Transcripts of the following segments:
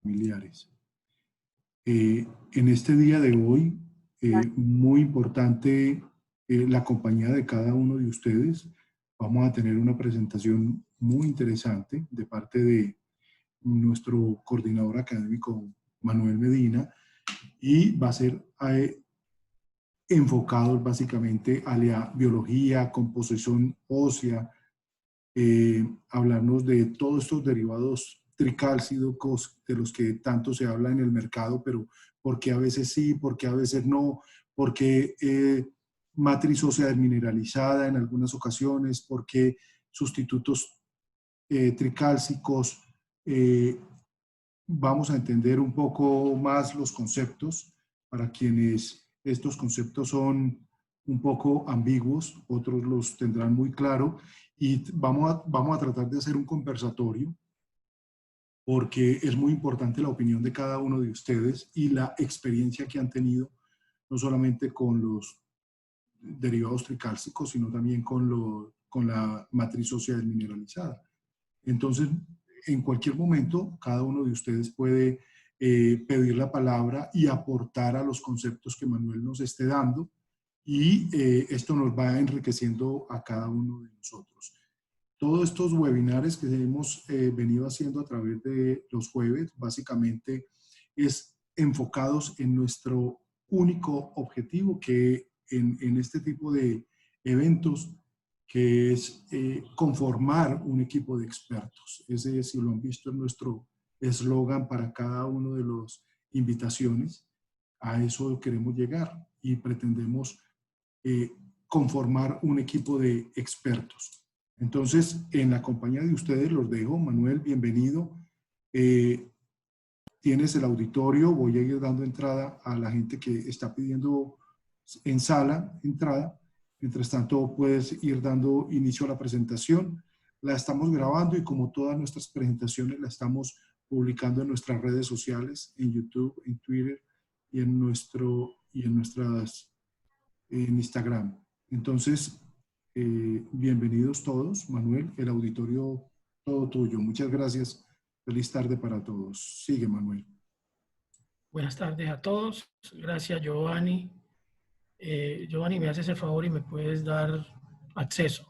familiares. En este día de hoy, muy importante la compañía de cada uno de ustedes. Vamos a tener una presentación muy interesante de parte de nuestro coordinador académico Manuel Medina, y va a ser enfocado básicamente a la biología, composición ósea, hablarnos de todos estos derivados tricálcidos de los que tanto se habla en el mercado, pero por qué a veces sí, por qué a veces no, por qué matriz ósea desmineralizada en algunas ocasiones, por qué sustitutos tricálcicos. Vamos a entender un poco más los conceptos para quienes estos conceptos son un poco ambiguos, otros los tendrán muy claro, y vamos a tratar de hacer un conversatorio porque es muy importante la opinión de cada uno de ustedes y la experiencia que han tenido, no solamente con los derivados tricálcicos, sino también con la matriz ósea desmineralizada. Entonces, en cualquier momento, cada uno de ustedes puede pedir la palabra y aportar a los conceptos que Manuel nos esté dando, y esto nos va enriqueciendo a cada uno de nosotros. Todos estos webinares que hemos venido haciendo a través de los jueves, básicamente es enfocados en nuestro único objetivo, que en este tipo de eventos, que es conformar un equipo de expertos. Ese, si lo han visto, es nuestro eslogan para cada uno de las invitaciones. A eso queremos llegar y pretendemos conformar un equipo de expertos. Entonces, en la compañía de ustedes los dejo. Manuel, bienvenido. Tienes el auditorio. Voy a ir dando entrada a la gente que está pidiendo en sala entrada. Mientras tanto, puedes ir dando inicio a la presentación. La estamos grabando y, como todas nuestras presentaciones, la estamos publicando en nuestras redes sociales, en YouTube, en Twitter y en Instagram. Entonces, bienvenidos todos. Manuel, el auditorio todo tuyo. Muchas gracias. Feliz tarde para todos. Sigue, Manuel. Buenas tardes a todos. Gracias, Giovanni. Giovanni, me haces el favor y me puedes dar acceso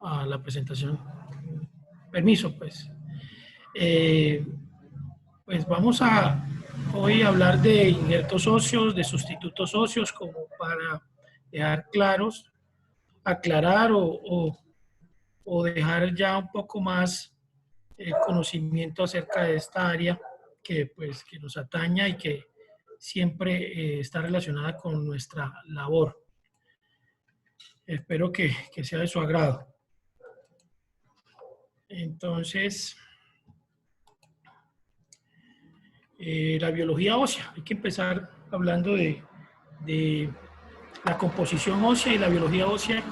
a la presentación. Permiso, pues. Pues vamos a hoy hablar de injertos óseos, de sustitutos óseos, como para dejar claros, aclarar o dejar ya un poco más conocimiento acerca de esta área que nos ataña y que siempre está relacionada con nuestra labor. Espero que sea de su agrado. Entonces, la biología ósea. Hay que empezar hablando de la composición ósea y la biología ósea,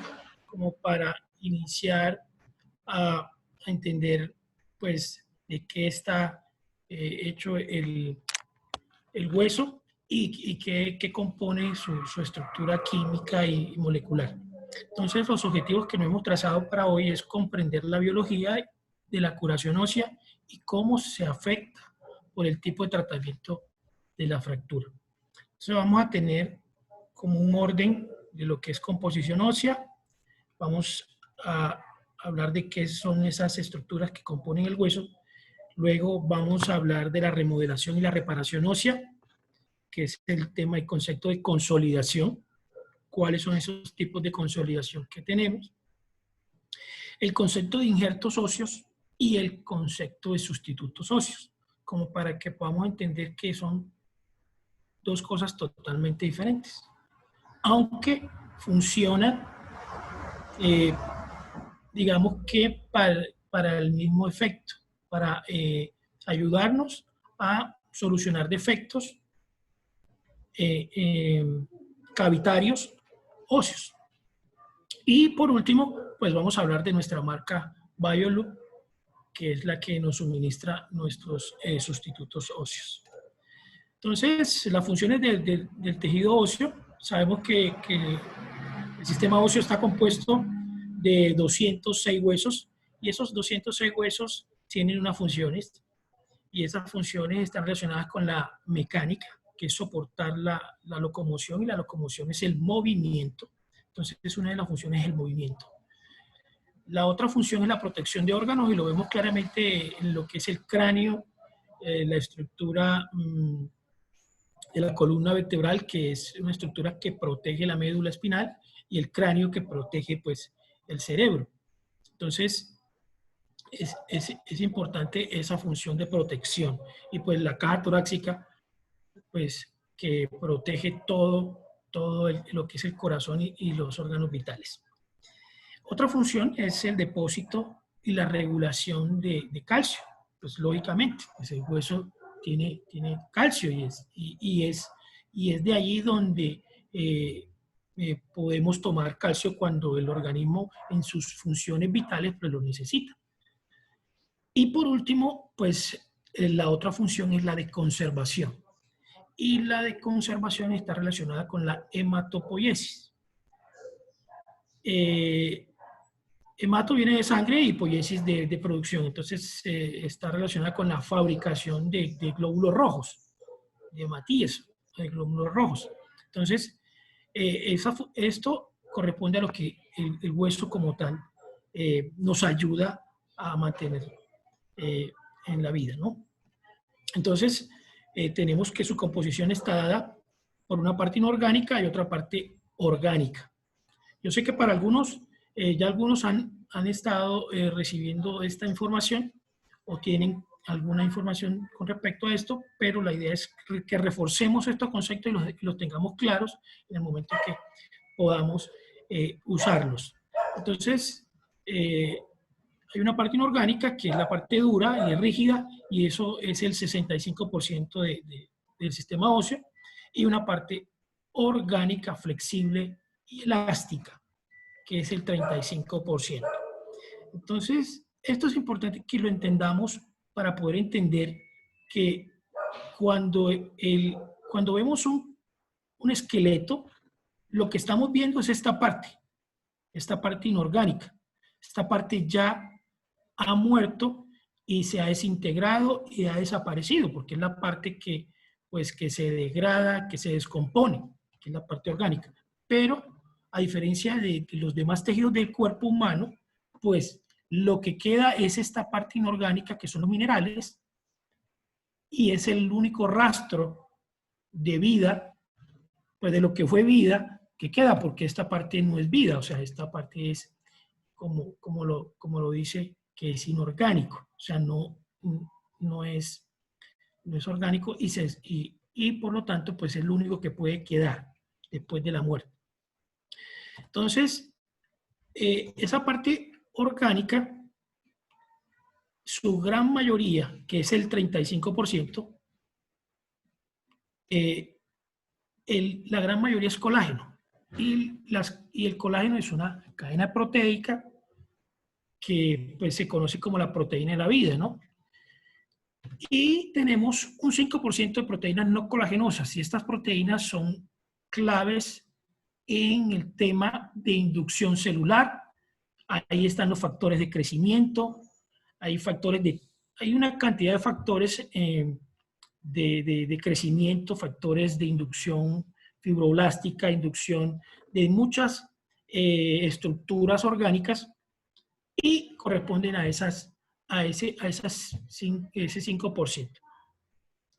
como para iniciar a entender, pues, de qué está hecho el hueso y qué compone su estructura química y molecular. Entonces, los objetivos que nos hemos trazado para hoy es comprender la biología de la curación ósea y cómo se afecta por el tipo de tratamiento de la fractura. Entonces, vamos a tener como un orden de lo que es composición ósea. Vamos a hablar de qué son esas estructuras que componen el hueso. Luego vamos a hablar de la remodelación y la reparación ósea, que es el tema y concepto de consolidación. ¿Cuáles son esos tipos de consolidación que tenemos? El concepto de injertos óseos y el concepto de sustitutos óseos, como para que podamos entender que son dos cosas totalmente diferentes, aunque funcionan, digamos que para el mismo efecto, para ayudarnos a solucionar defectos cavitarios óseos. Y por último, pues vamos a hablar de nuestra marca BioLoop, que es la que nos suministra nuestros sustitutos óseos. Entonces, las funciones del tejido óseo, sabemos que el sistema óseo está compuesto de 206 huesos, y esos 206 huesos tienen unas funciones, y esas funciones están relacionadas con la mecánica, que es soportar la locomoción, y la locomoción es el movimiento. Entonces, una de las funciones es el movimiento. La otra función es la protección de órganos, y lo vemos claramente en lo que es el cráneo, la estructura de la columna vertebral, que es una estructura que protege la médula espinal, y el cráneo, que protege pues el cerebro. Entonces, es importante esa función de protección. Y pues la caja torácica, pues que protege todo lo que es el corazón y los órganos vitales. Otra función es el depósito y la regulación de calcio. Pues lógicamente, pues el hueso tiene calcio, y es de allí donde podemos tomar calcio cuando el organismo en sus funciones vitales pues lo necesita. Y por último, pues la otra función es la de conservación. Y la de conservación está relacionada con la hematopoiesis. Hemato viene de sangre y poiesis de producción. Entonces está relacionada con la fabricación de glóbulos rojos, de hematíes, de glóbulos rojos. Entonces, esto corresponde a lo que el hueso como tal nos ayuda a mantener en la vida, ¿no? Entonces, tenemos que su composición está dada por una parte inorgánica y otra parte orgánica. Yo sé que para algunos, ya algunos han estado recibiendo esta información o tienen alguna información con respecto a esto, pero la idea es que reforcemos estos conceptos y los tengamos claros en el momento que podamos usarlos. Entonces, hay una parte inorgánica, que es la parte dura y rígida, y eso es el 65% del sistema óseo, y una parte orgánica, flexible y elástica, que es el 35%. Entonces, esto es importante que lo entendamos para poder entender que cuando vemos un esqueleto, lo que estamos viendo es esta parte inorgánica. Esta parte ya ha muerto y se ha desintegrado y ha desaparecido, porque es la parte que se degrada, que se descompone, que es la parte orgánica. Pero a diferencia de los demás tejidos del cuerpo humano, pues lo que queda es esta parte inorgánica, que son los minerales, y es el único rastro de vida, pues de lo que fue vida, que queda, porque esta parte no es vida, o sea, esta parte es como lo dice, que es inorgánico, o sea, no es orgánico, y por lo tanto, pues es lo único que puede quedar después de la muerte. Entonces, esa parte orgánica, su gran mayoría, que es el 35%, la gran mayoría es colágeno. Y el colágeno es una cadena proteica que pues, se conoce como la proteína de la vida, ¿no? Y tenemos un 5% de proteínas no colagenosas, y estas proteínas son claves en el tema de inducción celular. Ahí están los factores de crecimiento, hay una cantidad de factores de crecimiento, factores de inducción fibroblástica, inducción de muchas estructuras orgánicas, y corresponden a ese 5%.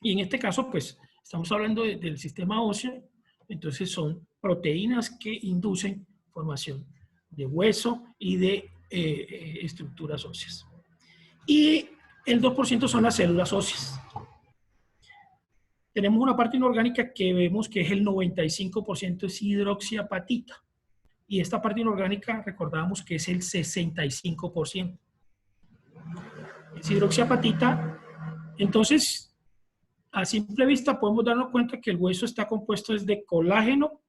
Y en este caso, pues, estamos hablando del sistema óseo, entonces son proteínas que inducen formación de hueso y de estructuras óseas. Y el 2% son las células óseas. Tenemos una parte inorgánica que vemos que es el 95%, es hidroxiapatita. Y esta parte inorgánica recordamos que es el 65%. Es hidroxiapatita. Entonces, a simple vista podemos darnos cuenta que el hueso está compuesto de colágeno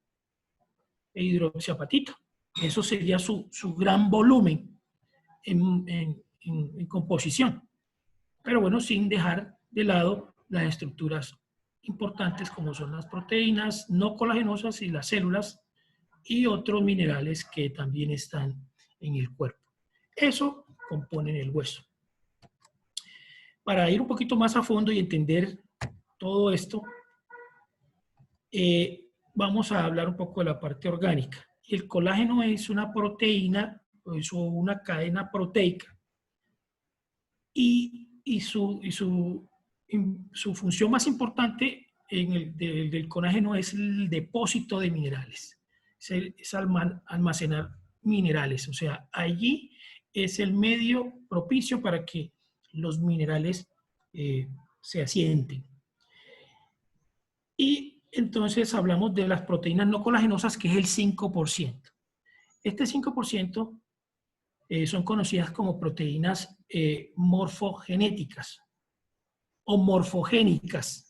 e hidroxiapatita. Eso sería su gran volumen en composición. Pero bueno, sin dejar de lado las estructuras importantes como son las proteínas no colagenosas y las células y otros minerales que también están en el cuerpo. Eso compone el hueso. para ir un poquito más a fondo y entender todo esto, vamos a hablar un poco de la parte orgánica. El colágeno es una proteína, es una cadena proteica, y su función más importante del colágeno es el depósito de minerales, es almacenar minerales, o sea, allí es el medio propicio para que los minerales se asienten. Y entonces hablamos de las proteínas no colagenosas, que es el 5%. Este 5% son conocidas como proteínas morfogenéticas o morfogénicas.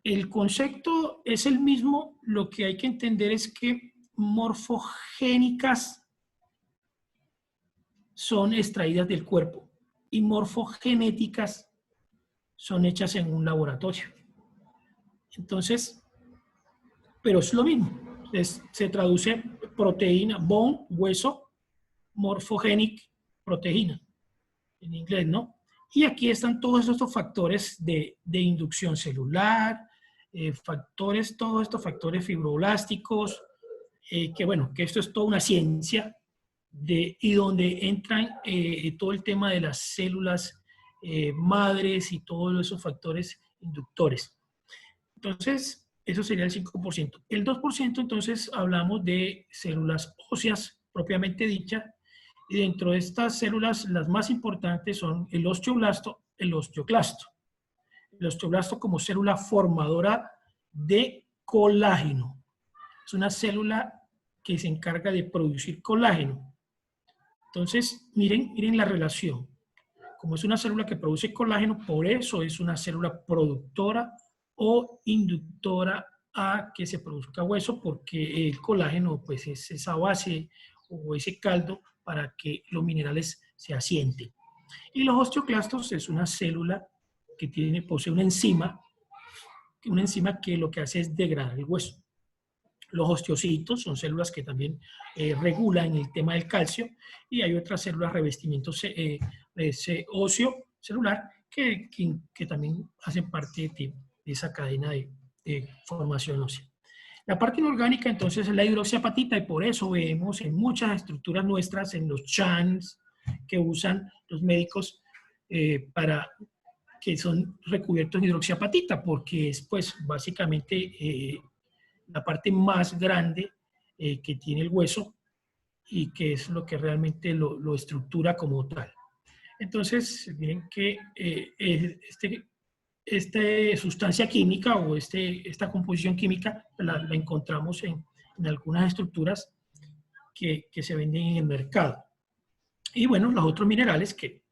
El concepto es el mismo, lo que hay que entender es que morfogénicas son extraídas del cuerpo y morfogenéticas son hechas en un laboratorio. Entonces, pero es lo mismo, se traduce proteína, bone, hueso, morphogenic, proteína, en inglés, ¿no? Y aquí están todos estos factores de inducción celular, todos estos factores fibroblásticos, que bueno, que esto es toda una ciencia, y donde entran todo el tema de las células madres y todos esos factores inductores. Entonces, eso sería el 5%. El 2%, entonces, hablamos de células óseas, propiamente dichas, y dentro de estas células, las más importantes son el osteoblasto, el osteoclasto. El osteoblasto como célula formadora de colágeno. Es una célula que se encarga de producir colágeno. Entonces, miren la relación. Como es una célula que produce colágeno, por eso es una célula productora o inductora a que se produzca hueso, porque el colágeno pues es esa base o ese caldo para que los minerales se asienten. Y los osteoclastos es una célula que posee una enzima que lo que hace es degradar el hueso. Los osteocitos son células que también regulan el tema del calcio, y hay otras células revestimiento óseo celular que también hacen parte de esa cadena de formación ósea. La parte inorgánica entonces es la hidroxiapatita, y por eso vemos en muchas estructuras nuestras, en los chans que usan los médicos que son recubiertos de hidroxiapatita, porque es pues básicamente la parte más grande que tiene el hueso y que es lo que realmente lo estructura como tal. Entonces, miren que esta sustancia química o esta composición química la encontramos en algunas estructuras que se venden en el mercado. Y bueno, los otros minerales que,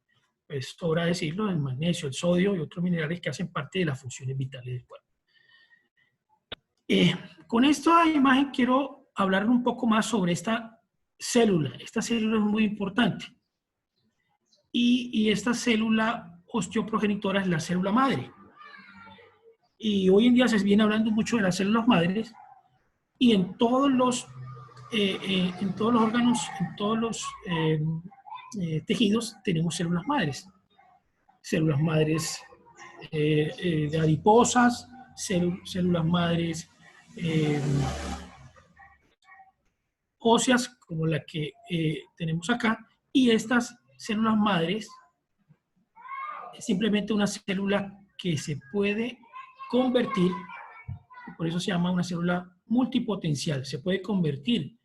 pues, sobra decirlo, el magnesio, el sodio y otros minerales que hacen parte de las funciones vitales del cuerpo. Con esta imagen quiero hablar un poco más sobre esta célula. Esta célula es muy importante. Y esta célula osteoprogenitora es la célula madre. Y hoy en día se viene hablando mucho de las células madres, y en todos los órganos, en todos los tejidos tenemos células madres. Células madres de adiposas, células madres óseas como la que tenemos acá, y estas células madres es simplemente una célula que se puede convertir, por eso se llama una célula multipotencial, se puede convertir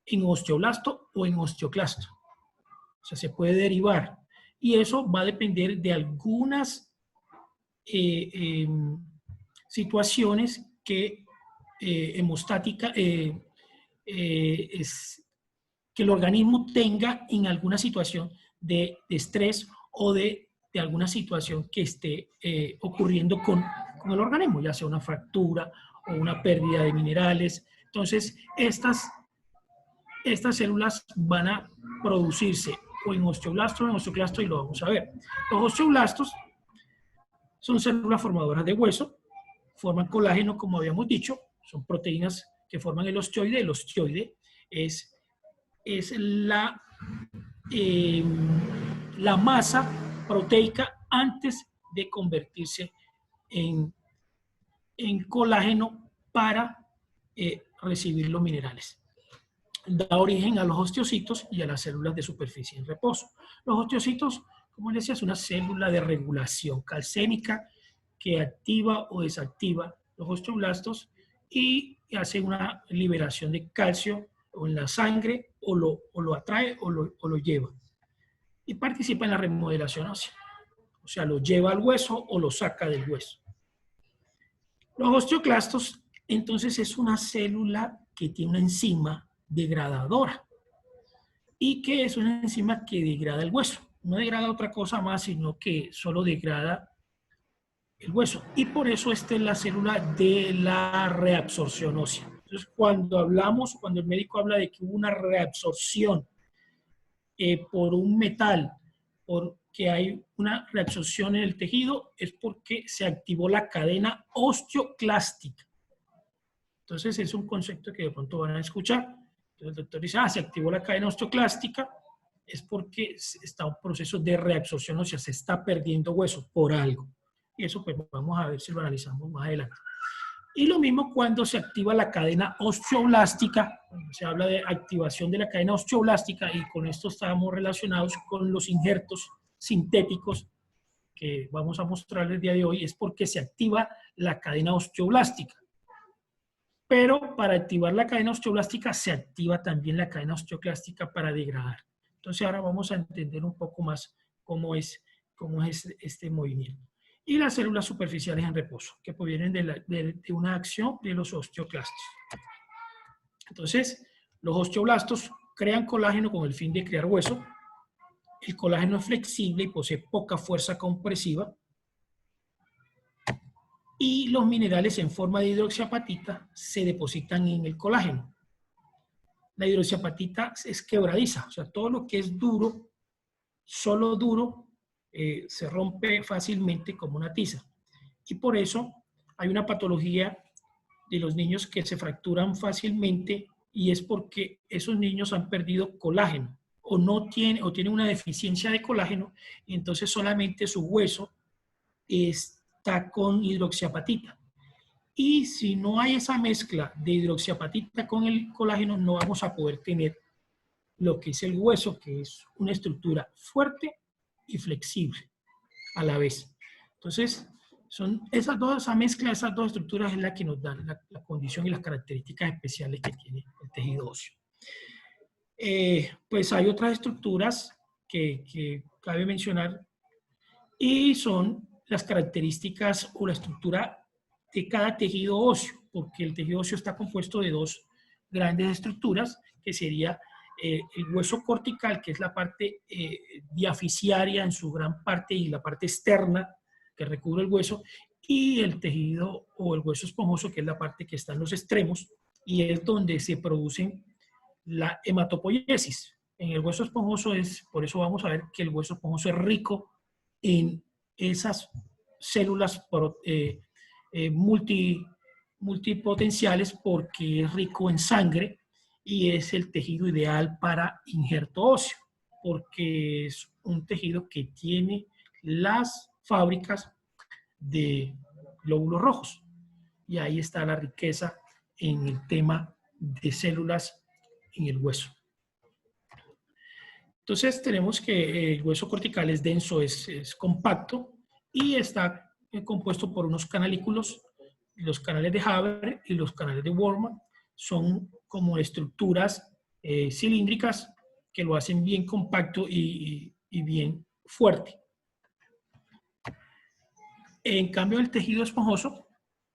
en osteoblasto o en osteoclasto, o sea, se puede derivar, y eso va a depender de algunas situaciones que hemostática que el organismo tenga en alguna situación de estrés o de alguna situación que esté ocurriendo con el organismo, ya sea una fractura o una pérdida de minerales. Entonces, estas células van a producirse o en osteoblasto o en osteoclasto, y lo vamos a ver. Los osteoblastos son células formadoras de hueso, forman colágeno, como habíamos dicho, son proteínas que forman el osteoide. El osteoide es la masa proteica antes de convertirse en colágeno para recibir los minerales. Da origen a los osteocitos y a las células de superficie en reposo. Los osteocitos, como les decía, es una célula de regulación calcémica que activa o desactiva los osteoblastos y hace una liberación de calcio o en la sangre o lo atrae o lo lleva. Y participa en la remodelación ósea. O sea, lo lleva al hueso o lo saca del hueso. Los osteoclastos, entonces, es una célula que tiene una enzima degradadora y que es una enzima que degrada el hueso. No degrada otra cosa más, sino que solo degrada el hueso. Y por eso esta es la célula de la reabsorción ósea. Entonces, cuando el médico habla de que hubo una reabsorción por un metal, porque hay una reabsorción en el tejido, es porque se activó la cadena osteoclástica. Entonces, es un concepto que de pronto van a escuchar. Entonces, el doctor dice, se activó la cadena osteoclástica, es porque está un proceso de reabsorción ósea, se está perdiendo hueso por algo. Y eso pues vamos a ver si lo analizamos más adelante. Y lo mismo cuando se activa la cadena osteoblástica, cuando se habla de activación de la cadena osteoblástica, y con esto estamos relacionados con los injertos sintéticos que vamos a mostrar el día de hoy, es porque se activa la cadena osteoblástica. Pero para activar la cadena osteoblástica se activa también la cadena osteoclástica para degradar. Entonces ahora vamos a entender un poco más cómo es este movimiento. Y las células superficiales en reposo, que provienen de una acción de los osteoclastos. Entonces, los osteoblastos crean colágeno con el fin de crear hueso. El colágeno es flexible y posee poca fuerza compresiva. Y los minerales en forma de hidroxiapatita se depositan en el colágeno. La hidroxiapatita es quebradiza, o sea, todo lo que es duro, solo duro, se rompe fácilmente como una tiza. Y por eso hay una patología de los niños que se fracturan fácilmente, y es porque esos niños han perdido colágeno o tienen una deficiencia de colágeno, y entonces solamente su hueso está con hidroxiapatita. Y si no hay esa mezcla de hidroxiapatita con el colágeno, no vamos a poder tener lo que es el hueso, que es una estructura fuerte y flexible a la vez. Entonces, esa mezcla de esas dos estructuras es la que nos dan la condición y las características especiales que tiene el tejido óseo. Pues hay otras estructuras que cabe mencionar, y son las características o la estructura de cada tejido óseo, porque el tejido óseo está compuesto de dos grandes estructuras, que sería el hueso cortical, que es la parte diaficiaria en su gran parte y la parte externa que recubre el hueso, y el tejido o el hueso esponjoso, que es la parte que está en los extremos, y es donde se producen la hematopoiesis. En el hueso esponjoso por eso vamos a ver que el hueso esponjoso es rico en esas células multipotenciales, porque es rico en sangre y es el tejido ideal para injerto óseo, porque es un tejido que tiene las fábricas de glóbulos rojos. Y ahí está la riqueza en el tema de células en el hueso. Entonces tenemos que el hueso cortical es denso, es compacto, y está compuesto por unos canalículos. Los canales de Haber y los canales de Wolman son como estructuras cilíndricas que lo hacen bien compacto y bien fuerte. En cambio, el tejido esponjoso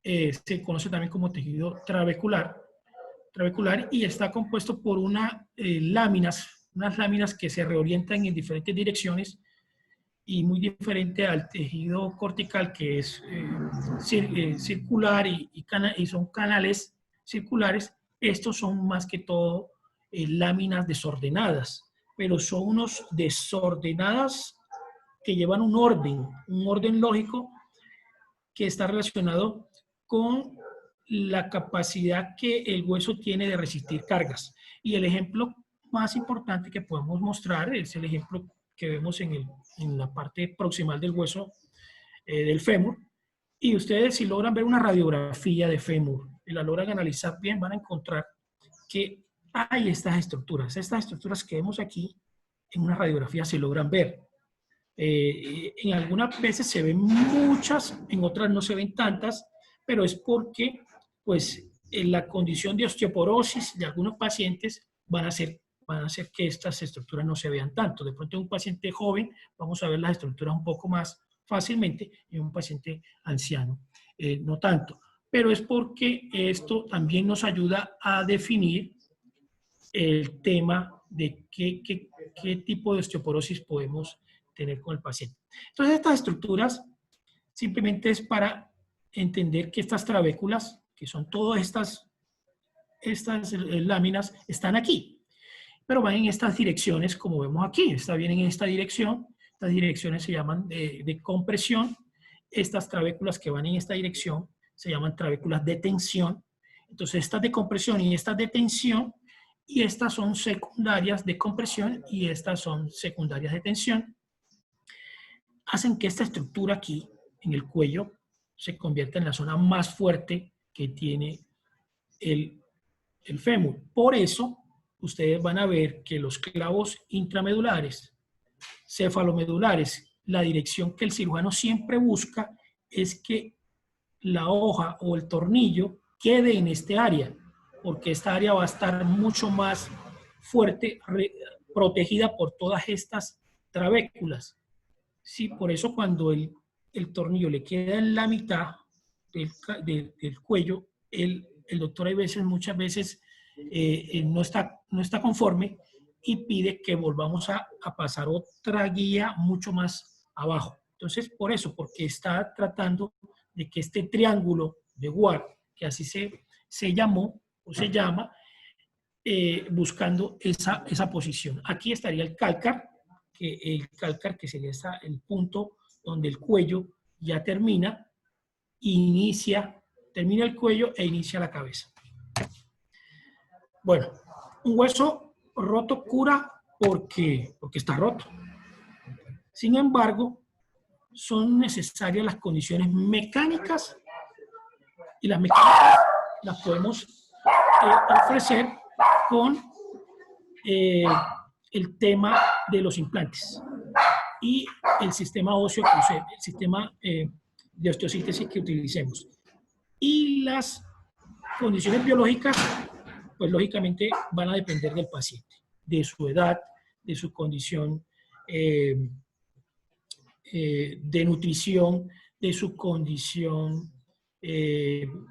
se conoce también como tejido trabecular, y está compuesto por unas láminas que se reorientan en diferentes direcciones, y muy diferente al tejido cortical, que es circular y son canales circulares. Estos son más que todo láminas desordenadas, pero son unos desordenadas que llevan un orden lógico que está relacionado con la capacidad que el hueso tiene de resistir cargas. Y el ejemplo más importante que podemos mostrar es el ejemplo que vemos en la parte proximal del hueso del fémur. Y ustedes, si logran ver una radiografía de fémur y la logran analizar bien, van a encontrar que hay estas estructuras. Estas estructuras que vemos aquí en una radiografía se logran ver. En algunas veces se ven muchas, en otras no se ven tantas, pero es porque pues, en la condición de osteoporosis de algunos pacientes van a hacer que estas estructuras no se vean tanto. De pronto en un paciente joven vamos a ver las estructuras un poco más fácilmente y en un paciente anciano no tanto. Pero es porque esto también nos ayuda a definir el tema de qué tipo de osteoporosis podemos tener con el paciente. Entonces, estas estructuras simplemente es para entender que estas trabéculas, que son todas estas láminas, están aquí, pero van en estas direcciones, como vemos aquí. Está bien en esta dirección. Estas direcciones se llaman de compresión. Estas trabéculas que van en esta dirección se llaman trabéculas de tensión. Entonces, estas de compresión y estas de tensión, y estas son secundarias de compresión y estas son secundarias de tensión, hacen que esta estructura aquí, en el cuello, se convierta en la zona más fuerte que tiene el fémur. Por eso, ustedes van a ver que los clavos intramedulares, cefalomedulares, la dirección que el cirujano siempre busca es que la hoja o el tornillo quede en este área, porque esta área va a estar mucho más fuerte, protegida por todas estas trabéculas. Sí, por eso cuando el tornillo le queda en la mitad del cuello, el doctor muchas veces no está conforme y pide que volvamos a pasar otra guía mucho más abajo. Entonces, por eso, porque está tratando de que este triángulo de Ward, que así se llamó o se llama, buscando esa posición. Aquí estaría el cálcar, que sería el punto donde el cuello ya termina, termina el cuello e inicia la cabeza. Bueno, un hueso roto cura porque está roto. Sin embargo, son necesarias las condiciones mecánicas y las mecánicas las podemos ofrecer con el tema de los implantes y el sistema óseo, el sistema de osteosíntesis que utilicemos. Y las condiciones biológicas, pues lógicamente van a depender del paciente, de su edad, de su condición de nutrición, de su condición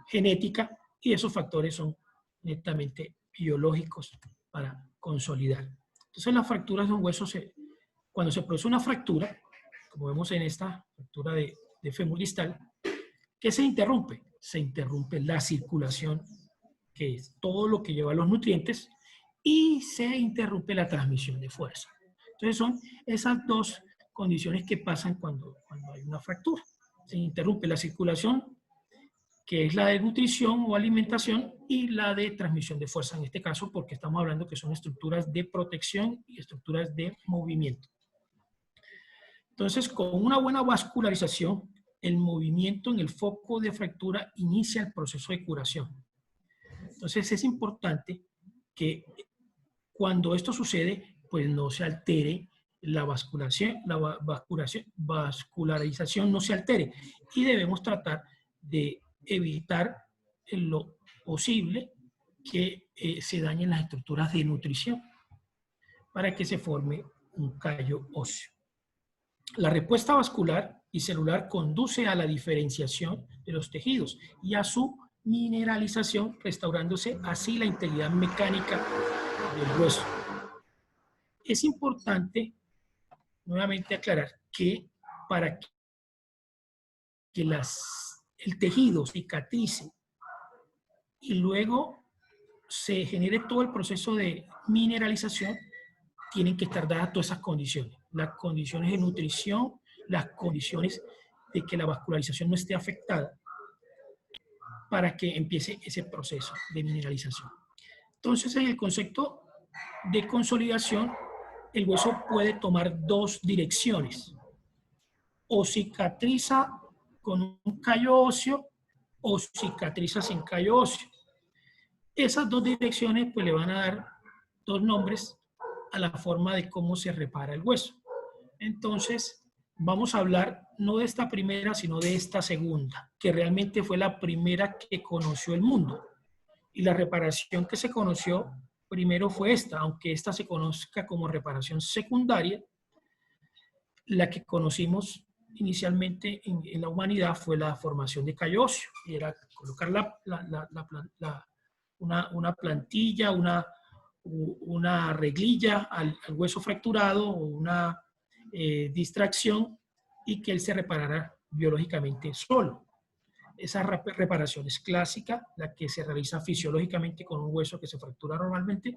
genética, y esos factores son netamente biológicos para consolidar. Entonces las fracturas de un hueso, cuando se produce una fractura, como vemos en esta fractura de fémur distal, ¿qué se interrumpe? Se interrumpe la circulación, que es todo lo que lleva los nutrientes, y se interrumpe la transmisión de fuerza. Entonces son esas dos condiciones que pasan cuando hay una fractura. Se interrumpe la circulación, que es la de nutrición o alimentación, y la de transmisión de fuerza en este caso, porque estamos hablando que son estructuras de protección y estructuras de movimiento. Entonces, con una buena vascularización, el movimiento en el foco de fractura inicia el proceso de curación. Entonces, es importante que cuando esto sucede, pues no se altere la vascularización no se altere, y debemos tratar de evitar en lo posible que se dañen las estructuras de nutrición para que se forme un callo óseo. La respuesta vascular y celular conduce a la diferenciación de los tejidos y a su mineralización, restaurándose así la integridad mecánica del hueso. Es importante nuevamente aclarar que para que el tejido cicatrice y luego se genere todo el proceso de mineralización, tienen que estar dadas todas esas condiciones. Las condiciones de nutrición, las condiciones de que la vascularización no esté afectada para que empiece ese proceso de mineralización. Entonces, en el concepto de consolidación, el hueso puede tomar dos direcciones. O cicatriza con un callo óseo o cicatriza sin callo óseo. Esas dos direcciones pues le van a dar dos nombres a la forma de cómo se repara el hueso. Entonces, vamos a hablar no de esta primera, sino de esta segunda, que realmente fue la primera que conoció el mundo. Y la reparación que se conoció primero fue esta, aunque esta se conozca como reparación secundaria, la que conocimos inicialmente en la humanidad fue la formación de callo óseo, y era colocar una plantilla, una reglilla al hueso fracturado o una distracción y que él se reparara biológicamente solo. Esa reparación es clásica, la que se realiza fisiológicamente con un hueso que se fractura normalmente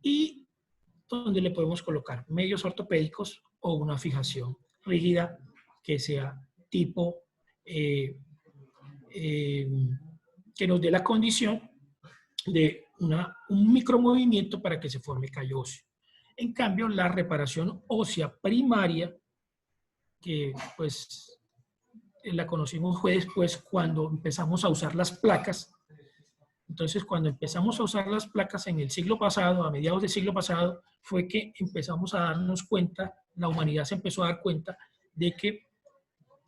y donde le podemos colocar medios ortopédicos o una fijación rígida que sea tipo que nos dé la condición de un micromovimiento para que se forme callo óseo. En cambio, la reparación ósea primaria, que pues la conocimos fue después cuando empezamos a usar las placas. Entonces, cuando empezamos a usar las placas en el siglo pasado, a mediados del siglo pasado, fue que empezamos a darnos cuenta, la humanidad se empezó a dar cuenta de que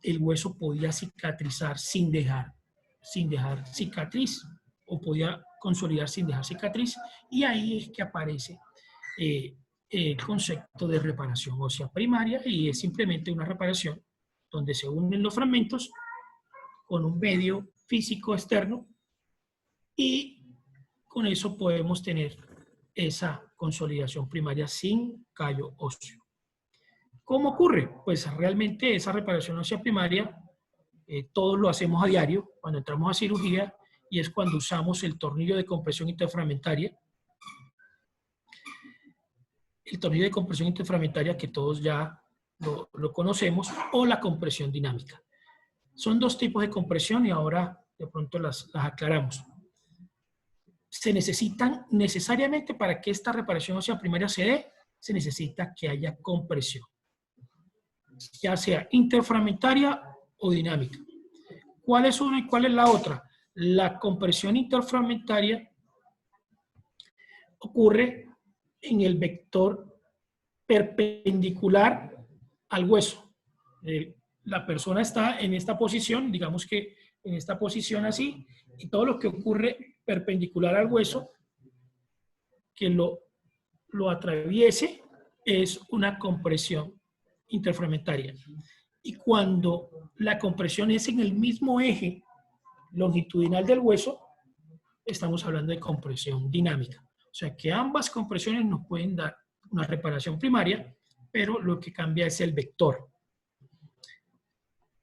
el hueso podía cicatrizar sin dejar cicatriz, o podía consolidar sin dejar cicatriz, y ahí es que aparece el concepto de reparación ósea primaria, y es simplemente una reparación donde se unen los fragmentos con un medio físico externo y con eso podemos tener esa consolidación primaria sin callo óseo. ¿Cómo ocurre? Pues realmente esa reparación ósea primaria todos lo hacemos a diario cuando entramos a cirugía, y es cuando usamos el tornillo de compresión interfragmentaria. El tornillo de compresión interfragmentaria que todos ya lo conocemos, o la compresión dinámica. Son dos tipos de compresión y ahora de pronto las aclaramos. Se necesitan necesariamente para que esta reparación ósea primaria se dé, se necesita que haya compresión, ya sea interfragmentaria o dinámica. ¿Cuál es una y cuál es la otra? La compresión interfragmentaria ocurre en el vector perpendicular al hueso. La persona está en esta posición, digamos que en esta posición así, y todo lo que ocurre perpendicular al hueso, que lo atraviese, es una compresión interfragmentaria. Y cuando la compresión es en el mismo eje longitudinal del hueso, estamos hablando de compresión dinámica. O sea que ambas compresiones nos pueden dar una reparación primaria, pero lo que cambia es el vector.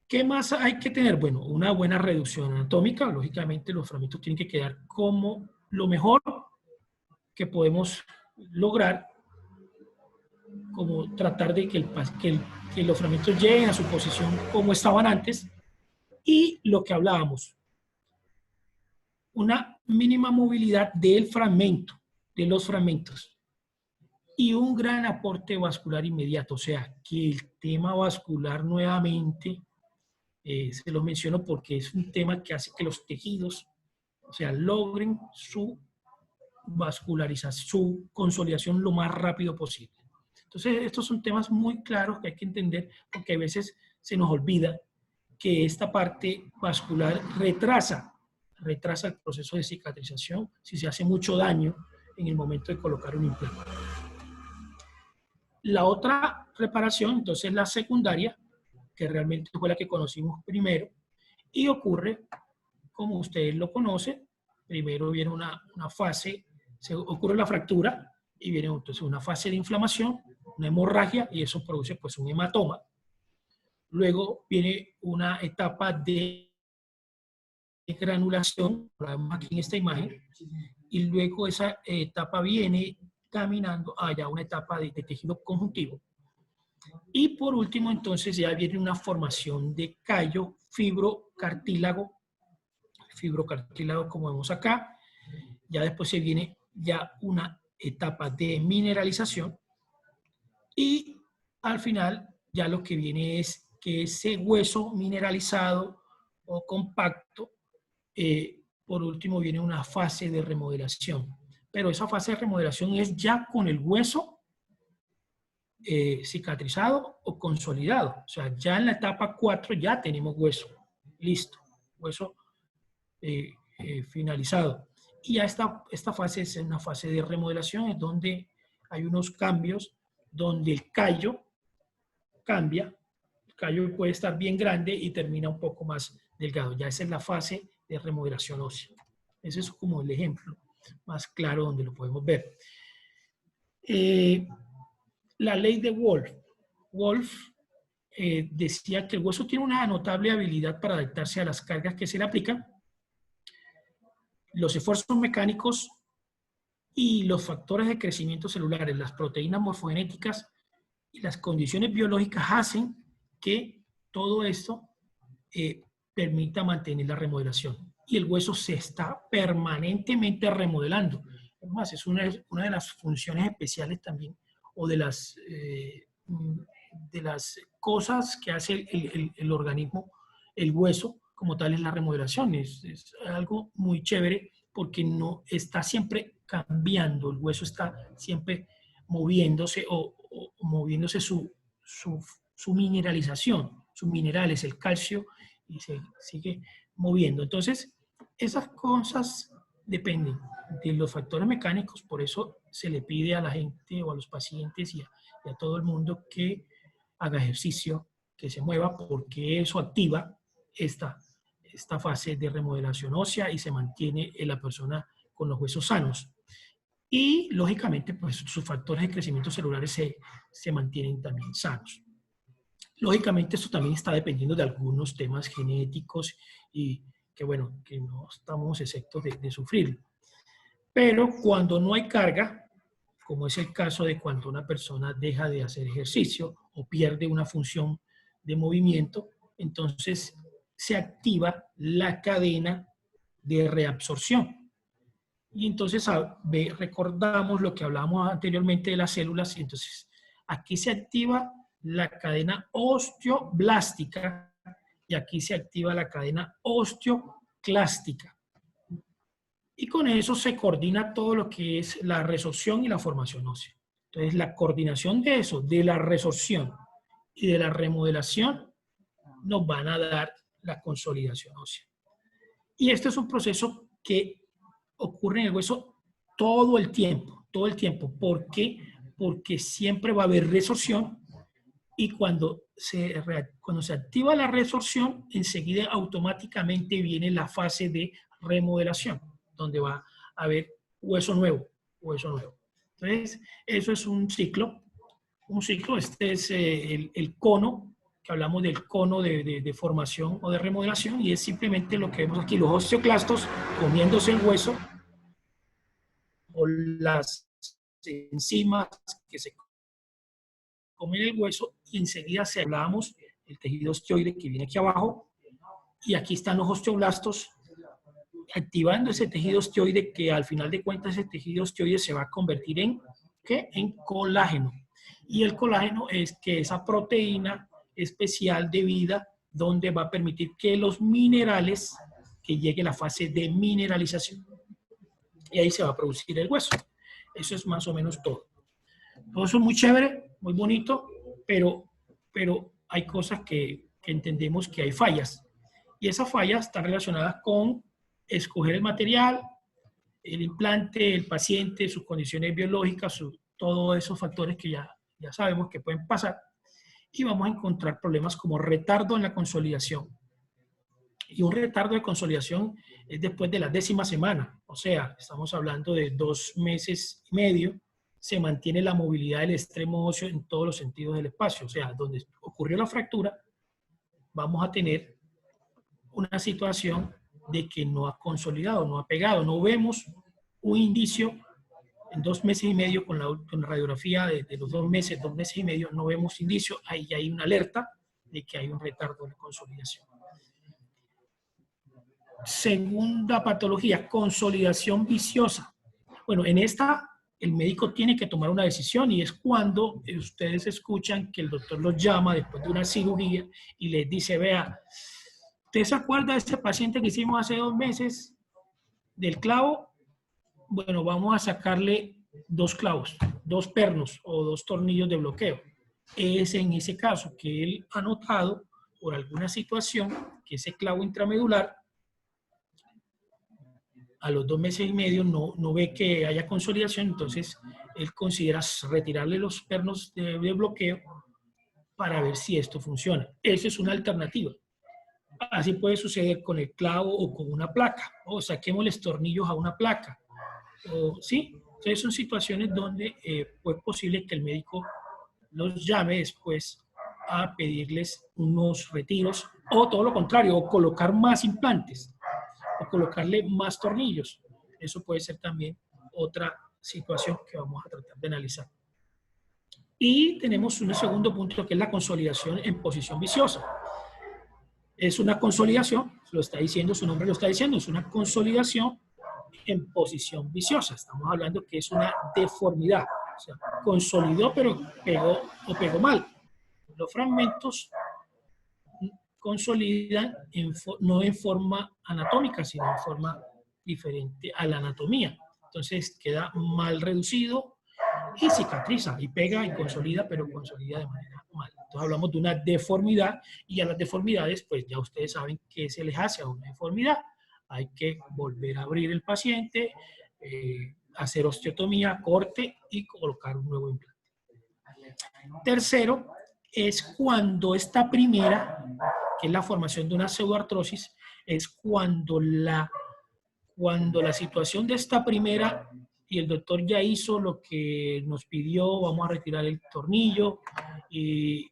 ¿Qué más hay que tener? Bueno, una buena reducción anatómica. Lógicamente los fragmentos tienen que quedar como lo mejor que podemos lograr, como tratar de que los fragmentos lleguen a su posición como estaban antes. Y lo que hablábamos, una mínima movilidad del fragmento, de los fragmentos, y un gran aporte vascular inmediato. O sea, que el tema vascular nuevamente, se lo menciono porque es un tema que hace que los tejidos, o sea, logren su vascularización, su consolidación lo más rápido posible. Entonces, estos son temas muy claros que hay que entender, porque a veces se nos olvida que esta parte vascular retrasa el proceso de cicatrización si se hace mucho daño en el momento de colocar un implante. La otra reparación, entonces, la secundaria, que realmente fue la que conocimos primero, y ocurre, como ustedes lo conocen, primero viene una fase, ocurre la fractura, y viene entonces una fase de inflamación, una hemorragia, y eso produce pues un hematoma. Luego viene una etapa de granulación, lo vemos aquí en esta imagen, y luego esa etapa viene caminando a una etapa de tejido conjuntivo. Y por último, entonces, ya viene una formación de callo, fibrocartílago como vemos acá. Ya después se viene ya una etapa de mineralización, Y al final ya lo que viene es que ese hueso mineralizado o compacto, por último viene una fase de remodelación. Pero esa fase de remodelación es ya con el hueso cicatrizado o consolidado. O sea, ya en la etapa 4 ya tenemos hueso. Listo. Hueso finalizado. Y ya esta fase es una fase de remodelación, es donde hay unos cambios, donde el callo cambia. El callo puede estar bien grande y termina un poco más delgado. Ya esa es la fase de remodelación ósea. Ese es como el ejemplo más claro donde lo podemos ver. La ley de Wolff. Wolff decía que el hueso tiene una notable habilidad para adaptarse a las cargas que se le aplican, los esfuerzos mecánicos y los factores de crecimiento celulares, las proteínas morfogenéticas y las condiciones biológicas hacen que todo esto permita mantener la remodelación. Y el hueso se está permanentemente remodelando. Además, es una de las funciones especiales también, o de las cosas que hace el organismo, el hueso, como tal, es la remodelación. Es algo muy chévere porque no está siempre cambiando, el hueso está siempre moviéndose o moviéndose su mineralización, sus minerales, el calcio, y se sigue moviendo. Entonces, esas cosas dependen de los factores mecánicos, por eso se le pide a la gente o a los pacientes y a todo el mundo que haga ejercicio, que se mueva, porque eso activa esta fase de remodelación ósea y se mantiene en la persona con los huesos sanos. Y, lógicamente, pues sus factores de crecimiento celulares se mantienen también sanos. Lógicamente, esto también está dependiendo de algunos temas genéticos y que, bueno, que no estamos exentos de sufrir. Pero cuando no hay carga, como es el caso de cuando una persona deja de hacer ejercicio o pierde una función de movimiento, entonces se activa la cadena de reabsorción. Y entonces recordamos lo que hablábamos anteriormente de las células, y entonces aquí se activa la cadena osteoblástica y aquí se activa la cadena osteoclástica. Y con eso se coordina todo lo que es la resorción y la formación ósea. Entonces, la coordinación de eso, de la resorción y de la remodelación, nos van a dar la consolidación ósea. Y este es un proceso que ocurre en el hueso todo el tiempo, todo el tiempo. ¿Por qué? Porque siempre va a haber resorción y cuando se activa la resorción, enseguida automáticamente viene la fase de remodelación, donde va a haber hueso nuevo, hueso nuevo. Entonces, eso es un ciclo. Un ciclo, este es el cono, que hablamos del cono de formación o de remodelación, y es simplemente lo que vemos aquí, los osteoclastos comiéndose el hueso, o las enzimas que se comen el hueso, y enseguida se hablamos el tejido osteoide que viene aquí abajo, y aquí están los osteoblastos activando ese tejido osteoide, que al final de cuentas ese tejido osteoide se va a convertir en, ¿qué? En colágeno. Y el colágeno es que esa proteína especial de vida donde va a permitir que los minerales, que llegue a la fase de mineralización. Y ahí se va a producir el hueso. Eso es más o menos todo. Todo eso es muy chévere, muy bonito, pero hay cosas que entendemos que hay fallas. Y esas fallas están relacionadas con escoger el material, el implante, el paciente, sus condiciones biológicas, todos esos factores que ya sabemos que pueden pasar. Y vamos a encontrar problemas como retardo en la consolidación. Y un retardo de consolidación es después de la 10ª semana. O sea, estamos hablando de 2 meses y medio. Se mantiene la movilidad del extremo óseo en todos los sentidos del espacio. O sea, donde ocurrió la fractura, vamos a tener una situación de que no ha consolidado, no ha pegado. No vemos un indicio en 2 meses y medio con la radiografía de los 2 meses y medio, no vemos indicio. Ahí hay una alerta de que hay un retardo en la consolidación. Segunda patología, consolidación viciosa. Bueno, en esta el médico tiene que tomar una decisión y es cuando ustedes escuchan que el doctor los llama después de una cirugía y les dice, vea, ¿usted se acuerda de ese paciente que hicimos hace 2 meses del clavo? Bueno, vamos a sacarle 2 clavos, 2 pernos o 2 tornillos de bloqueo. Es en ese caso que él ha notado por alguna situación que ese clavo intramedular a los 2 meses y medio no ve que haya consolidación, entonces él considera retirarle los pernos de bloqueo para ver si esto funciona. Esa es una alternativa. Así puede suceder con el clavo o con una placa, o saquémosles tornillos a una placa. ¿Sí? Entonces son situaciones donde fue posible que el médico los llame después a pedirles unos retiros o todo lo contrario, o colocar más implantes o colocarle más tornillos. Eso puede ser también otra situación que vamos a tratar de analizar. Y tenemos un segundo punto que es la consolidación en posición viciosa. Es una consolidación, lo está diciendo, su nombre lo está diciendo, es una consolidación en posición viciosa. Estamos hablando que es una deformidad. O sea, consolidó pero pegó mal. Los fragmentos consolidan no en forma anatómica, sino en forma diferente a la anatomía. Entonces queda mal reducido y cicatriza, y pega y consolida, pero consolida de manera mal. Entonces hablamos de una deformidad, y a las deformidades, pues ya ustedes saben qué se les hace a una deformidad. Hay que volver a abrir el paciente, hacer osteotomía, corte y colocar un nuevo implante. Tercero, es cuando esta primera, que es la formación de una pseudoartrosis, es cuando la situación de esta primera y el doctor ya hizo lo que nos pidió, vamos a retirar el tornillo y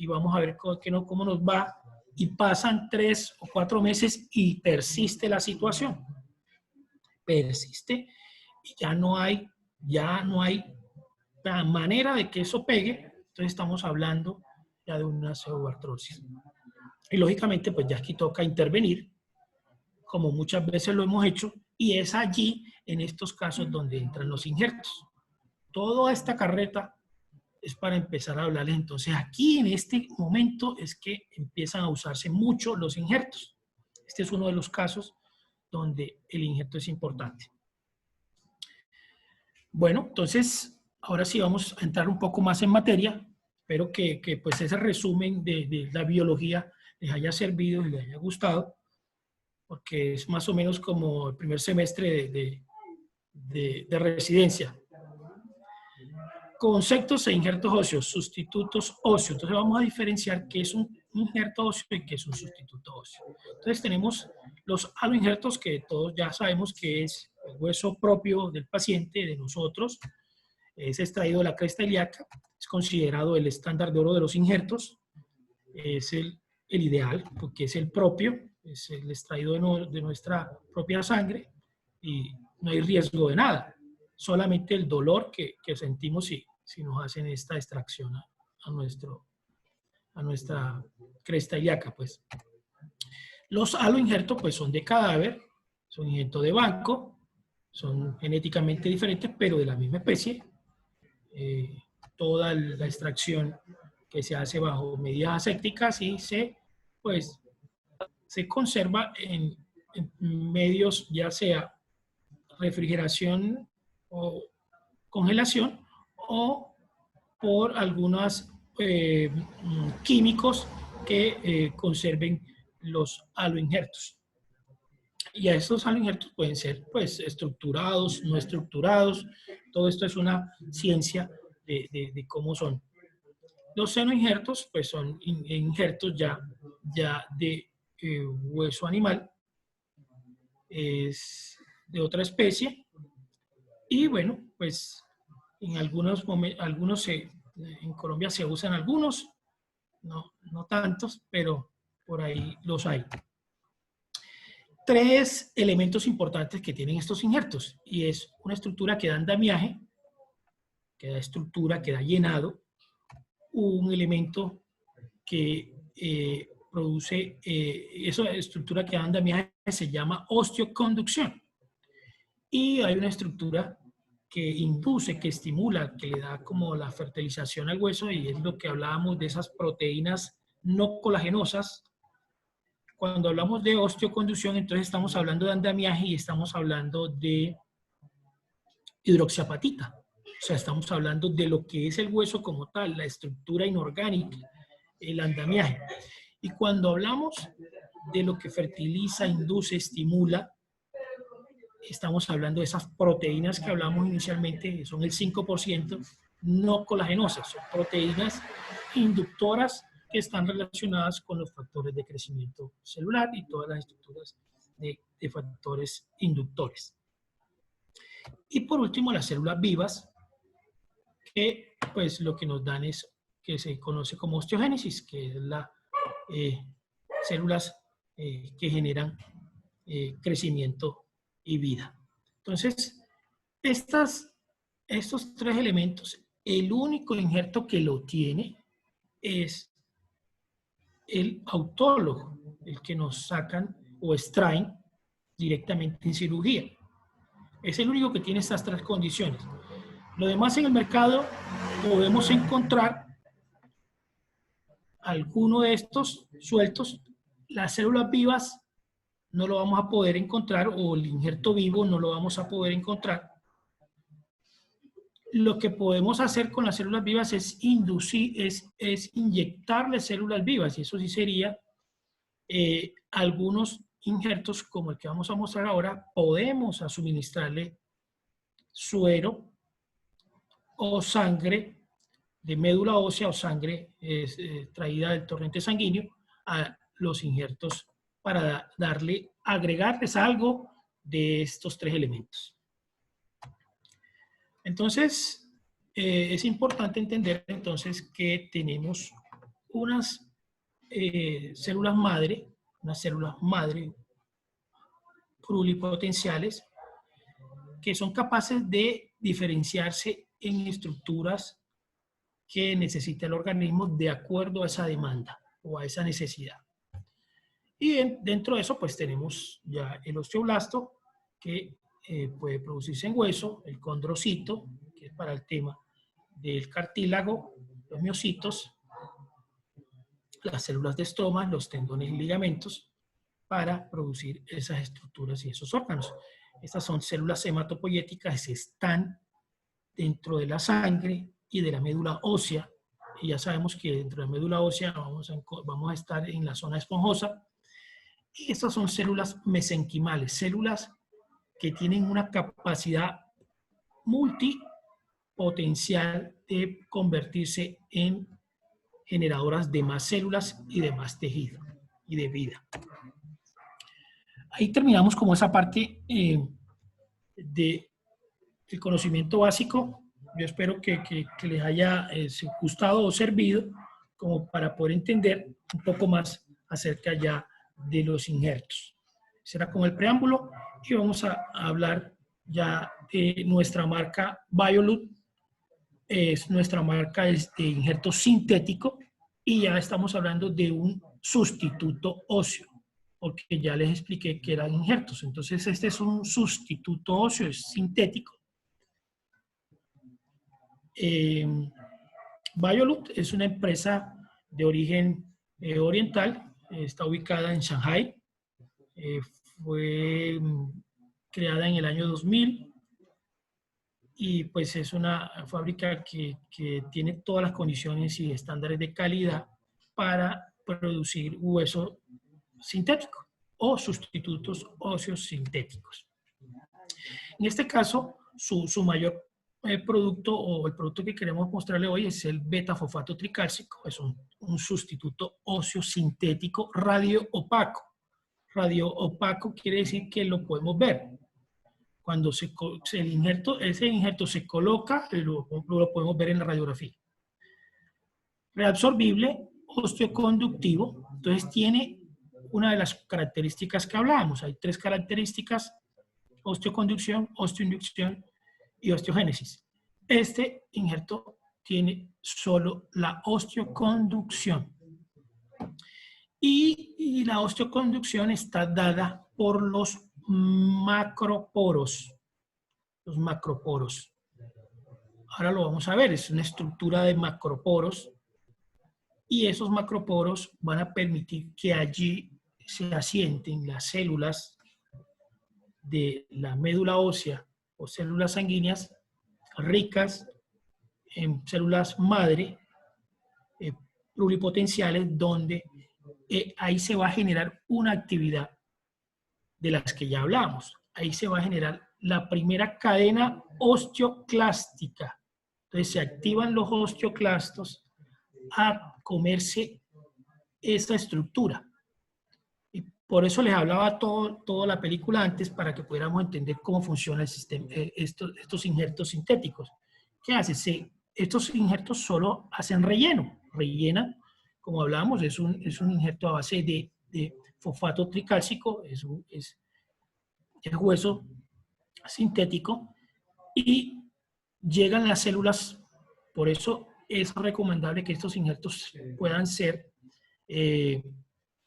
vamos a ver cómo nos va, y pasan 3 o 4 meses y persiste la situación. Persiste y ya no hay la manera de que eso pegue, entonces estamos hablando ya de una pseudoartrosis. Y lógicamente, pues ya aquí toca intervenir, como muchas veces lo hemos hecho, y es allí, en estos casos, donde entran los injertos. Toda esta carreta es para empezar a hablarles. Entonces, aquí en este momento es que empiezan a usarse mucho los injertos. Este es uno de los casos donde el injerto es importante. Bueno, entonces, ahora sí vamos a entrar un poco más en materia. Espero que pues ese resumen de la biología les haya servido y les haya gustado, porque es más o menos como el primer semestre de residencia. Conceptos e injertos óseos, sustitutos óseos. Entonces vamos a diferenciar qué es un injerto óseo y qué es un sustituto óseo. Entonces tenemos los aloinjertos, que todos ya sabemos que es el hueso propio del paciente, de nosotros. Es extraído de la cresta ilíaca, es considerado el estándar de oro de los injertos. Es el ideal, porque es el propio, es el extraído de nuestra propia sangre y no hay riesgo de nada. Solamente el dolor que sentimos si nos hacen esta extracción a nuestra cresta ilíaca, pues. Los aloinjertos, pues, son de cadáver, son injertos de banco, son genéticamente diferentes, pero de la misma especie. Toda la extracción que se hace bajo medidas asépticas y se conserva en medios, ya sea refrigeración o congelación, o por algunos químicos que conserven los aloinjertos. Y a estos aloinjertos pueden ser, pues, estructurados, no estructurados. Todo esto es una ciencia de cómo son. Los senoinjertos, pues, son injertos ya de hueso animal, es de otra especie. Y bueno, pues en algunos momentos, en Colombia se usan algunos, no tantos, pero por ahí los hay. 3 elementos importantes que tienen estos injertos, y es una estructura que da andamiaje, que da estructura, que da llenado, un elemento que produce, esa estructura que da andamiaje se llama osteoconducción, y hay una estructura que induce, que estimula, que le da como la fertilización al hueso, y es lo que hablábamos de esas proteínas no colagenosas. Cuando hablamos de osteoconducción, entonces estamos hablando de andamiaje y estamos hablando de hidroxiapatita. O sea, estamos hablando de lo que es el hueso como tal, la estructura inorgánica, el andamiaje. Y cuando hablamos de lo que fertiliza, induce, estimula, estamos hablando de esas proteínas que hablamos inicialmente, son el 5% no colagenosas, son proteínas inductoras que están relacionadas con los factores de crecimiento celular y todas las estructuras de factores inductores. Y por último, las células vivas, que pues lo que nos dan es que se conoce como osteogénesis, que es la células que generan crecimiento y vida. Entonces, estos tres elementos, el único injerto que lo tiene es el autólogo, el que nos sacan o extraen directamente en cirugía. Es el único que tiene estas tres condiciones. Lo demás en el mercado podemos encontrar alguno de estos sueltos. Las células vivas no lo vamos a poder encontrar, o el injerto vivo no lo vamos a poder encontrar. Lo que podemos hacer con las células vivas es inducir, es inyectarle células vivas, y eso sí sería algunos injertos como el que vamos a mostrar ahora. Podemos suministrarle suero o sangre de médula ósea o sangre traída del torrente sanguíneo a los injertos para agregarles algo de estos tres elementos. Entonces, es importante entender entonces que tenemos unas células madre pluripotenciales, que son capaces de diferenciarse en estructuras que necesita el organismo de acuerdo a esa demanda o a esa necesidad. Y dentro de eso, pues tenemos ya el osteoblasto, que puede producirse en hueso, el condrocito, que es para el tema del cartílago, los miocitos, las células de estroma, los tendones y ligamentos, para producir esas estructuras y esos órganos. Estas son células hematopoyéticas, están dentro de la sangre y de la médula ósea, y ya sabemos que dentro de la médula ósea vamos a estar en la zona esponjosa. Y estas son células mesenquimales, células que tienen una capacidad multipotencial de convertirse en generadoras de más células y de más tejido y de vida. Ahí terminamos como esa parte del conocimiento básico. Yo espero que les haya gustado o servido como para poder entender un poco más acerca ya de los injertos. Será como el preámbulo, y vamos a hablar ya de nuestra marca Biolut. Es nuestra marca de injerto sintético, y ya estamos hablando de un sustituto óseo, porque ya les expliqué que eran injertos. Entonces este es un sustituto óseo, es sintético. Biolut es una empresa de origen oriental, está ubicada en Shanghai, fue creada en el año 2000, y pues es una fábrica que tiene todas las condiciones y estándares de calidad para producir hueso sintético o sustitutos óseos sintéticos. En este caso, su mayor producto, o el producto que queremos mostrarle hoy, es el beta-fosfato tricálcico. Es un sustituto óseo sintético radio-opaco. Radio-opaco quiere decir que lo podemos ver. Cuando ese injerto se coloca, lo podemos ver en la radiografía. Reabsorbible, osteoconductivo. Entonces tiene una de las características que hablábamos. Hay tres características: osteoconducción, osteoinducción y osteogénesis. Este injerto tiene solo la osteoconducción. Y la osteoconducción está dada por los macroporos. Los macroporos. ahora lo vamos a ver, es una estructura de macroporos y esos macroporos van a permitir que allí se asienten las células de la médula ósea o células sanguíneas ricas en células madre eh, pluripotenciales, donde ahí se va a generar una actividad de las que ya hablamos. Ahí se va a generar la primera cadena osteoclástica. Entonces se activan los osteoclastos a comerse esa estructura. Y por eso les hablaba toda la película antes, para que pudiéramos entender cómo funciona el sistema, estos injertos sintéticos. ¿Qué hace? Estos injertos solo hacen relleno. Rellenan, como hablábamos, es un injerto a base de fosfato tricálcico, es hueso sintético, y llegan las células. Por eso es recomendable que estos injertos puedan ser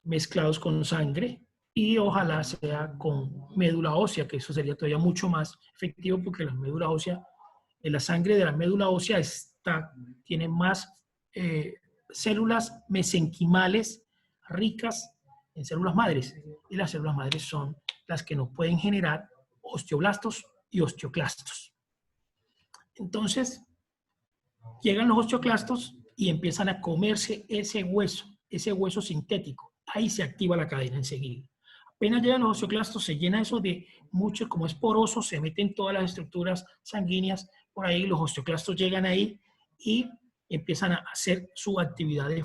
mezclados con sangre y ojalá sea con médula ósea, que eso sería todavía mucho más efectivo, porque la médula ósea, la sangre de la médula ósea tiene más células mesenquimales ricas en células madres, y las células madres son las que nos pueden generar osteoblastos y osteoclastos. Entonces, llegan los osteoclastos y empiezan a comerse ese hueso sintético. Ahí se activa la cadena enseguida. Apenas llegan los osteoclastos, se llena eso de mucho, como es poroso, se meten todas las estructuras sanguíneas por ahí, los osteoclastos llegan ahí y empiezan a hacer su actividad de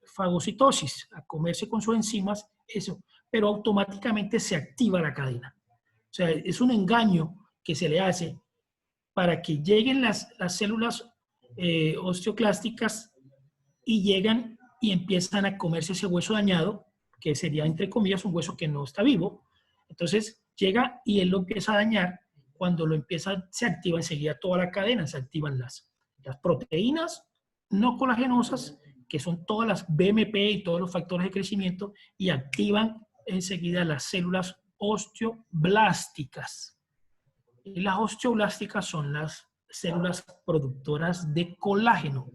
fagocitosis, a comerse con sus enzimas, eso, pero automáticamente se activa la cadena. O sea, es un engaño que se le hace para que lleguen las células osteoclásticas y llegan y empiezan a comerse ese hueso dañado, que sería, entre comillas, un hueso que no está vivo. Entonces llega y él lo empieza a dañar. Cuando lo empieza, se activa enseguida toda la cadena, se activan las proteínas no colagenosas, que son todas las BMP y todos los factores de crecimiento, y activan enseguida las células osteoblásticas. Y las osteoblásticas son las células productoras de colágeno.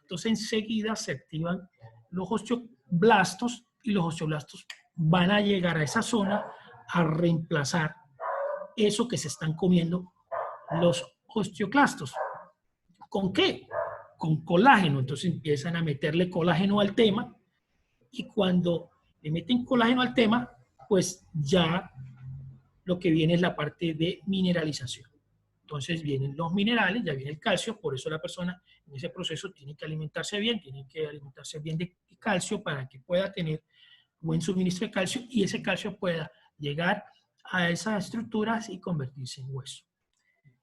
Entonces enseguida se activan los osteoblastos y los osteoblastos van a llegar a esa zona a reemplazar eso que se están comiendo los osteoclastos. ¿Con qué? Con colágeno. Entonces empiezan a meterle colágeno al tema, y cuando le meten colágeno al tema, pues ya lo que viene es la parte de mineralización. Entonces vienen los minerales, ya viene el calcio, por eso la persona en ese proceso tiene que alimentarse bien de calcio para que pueda tener buen suministro de calcio y ese calcio pueda llegar a esas estructuras y convertirse en hueso.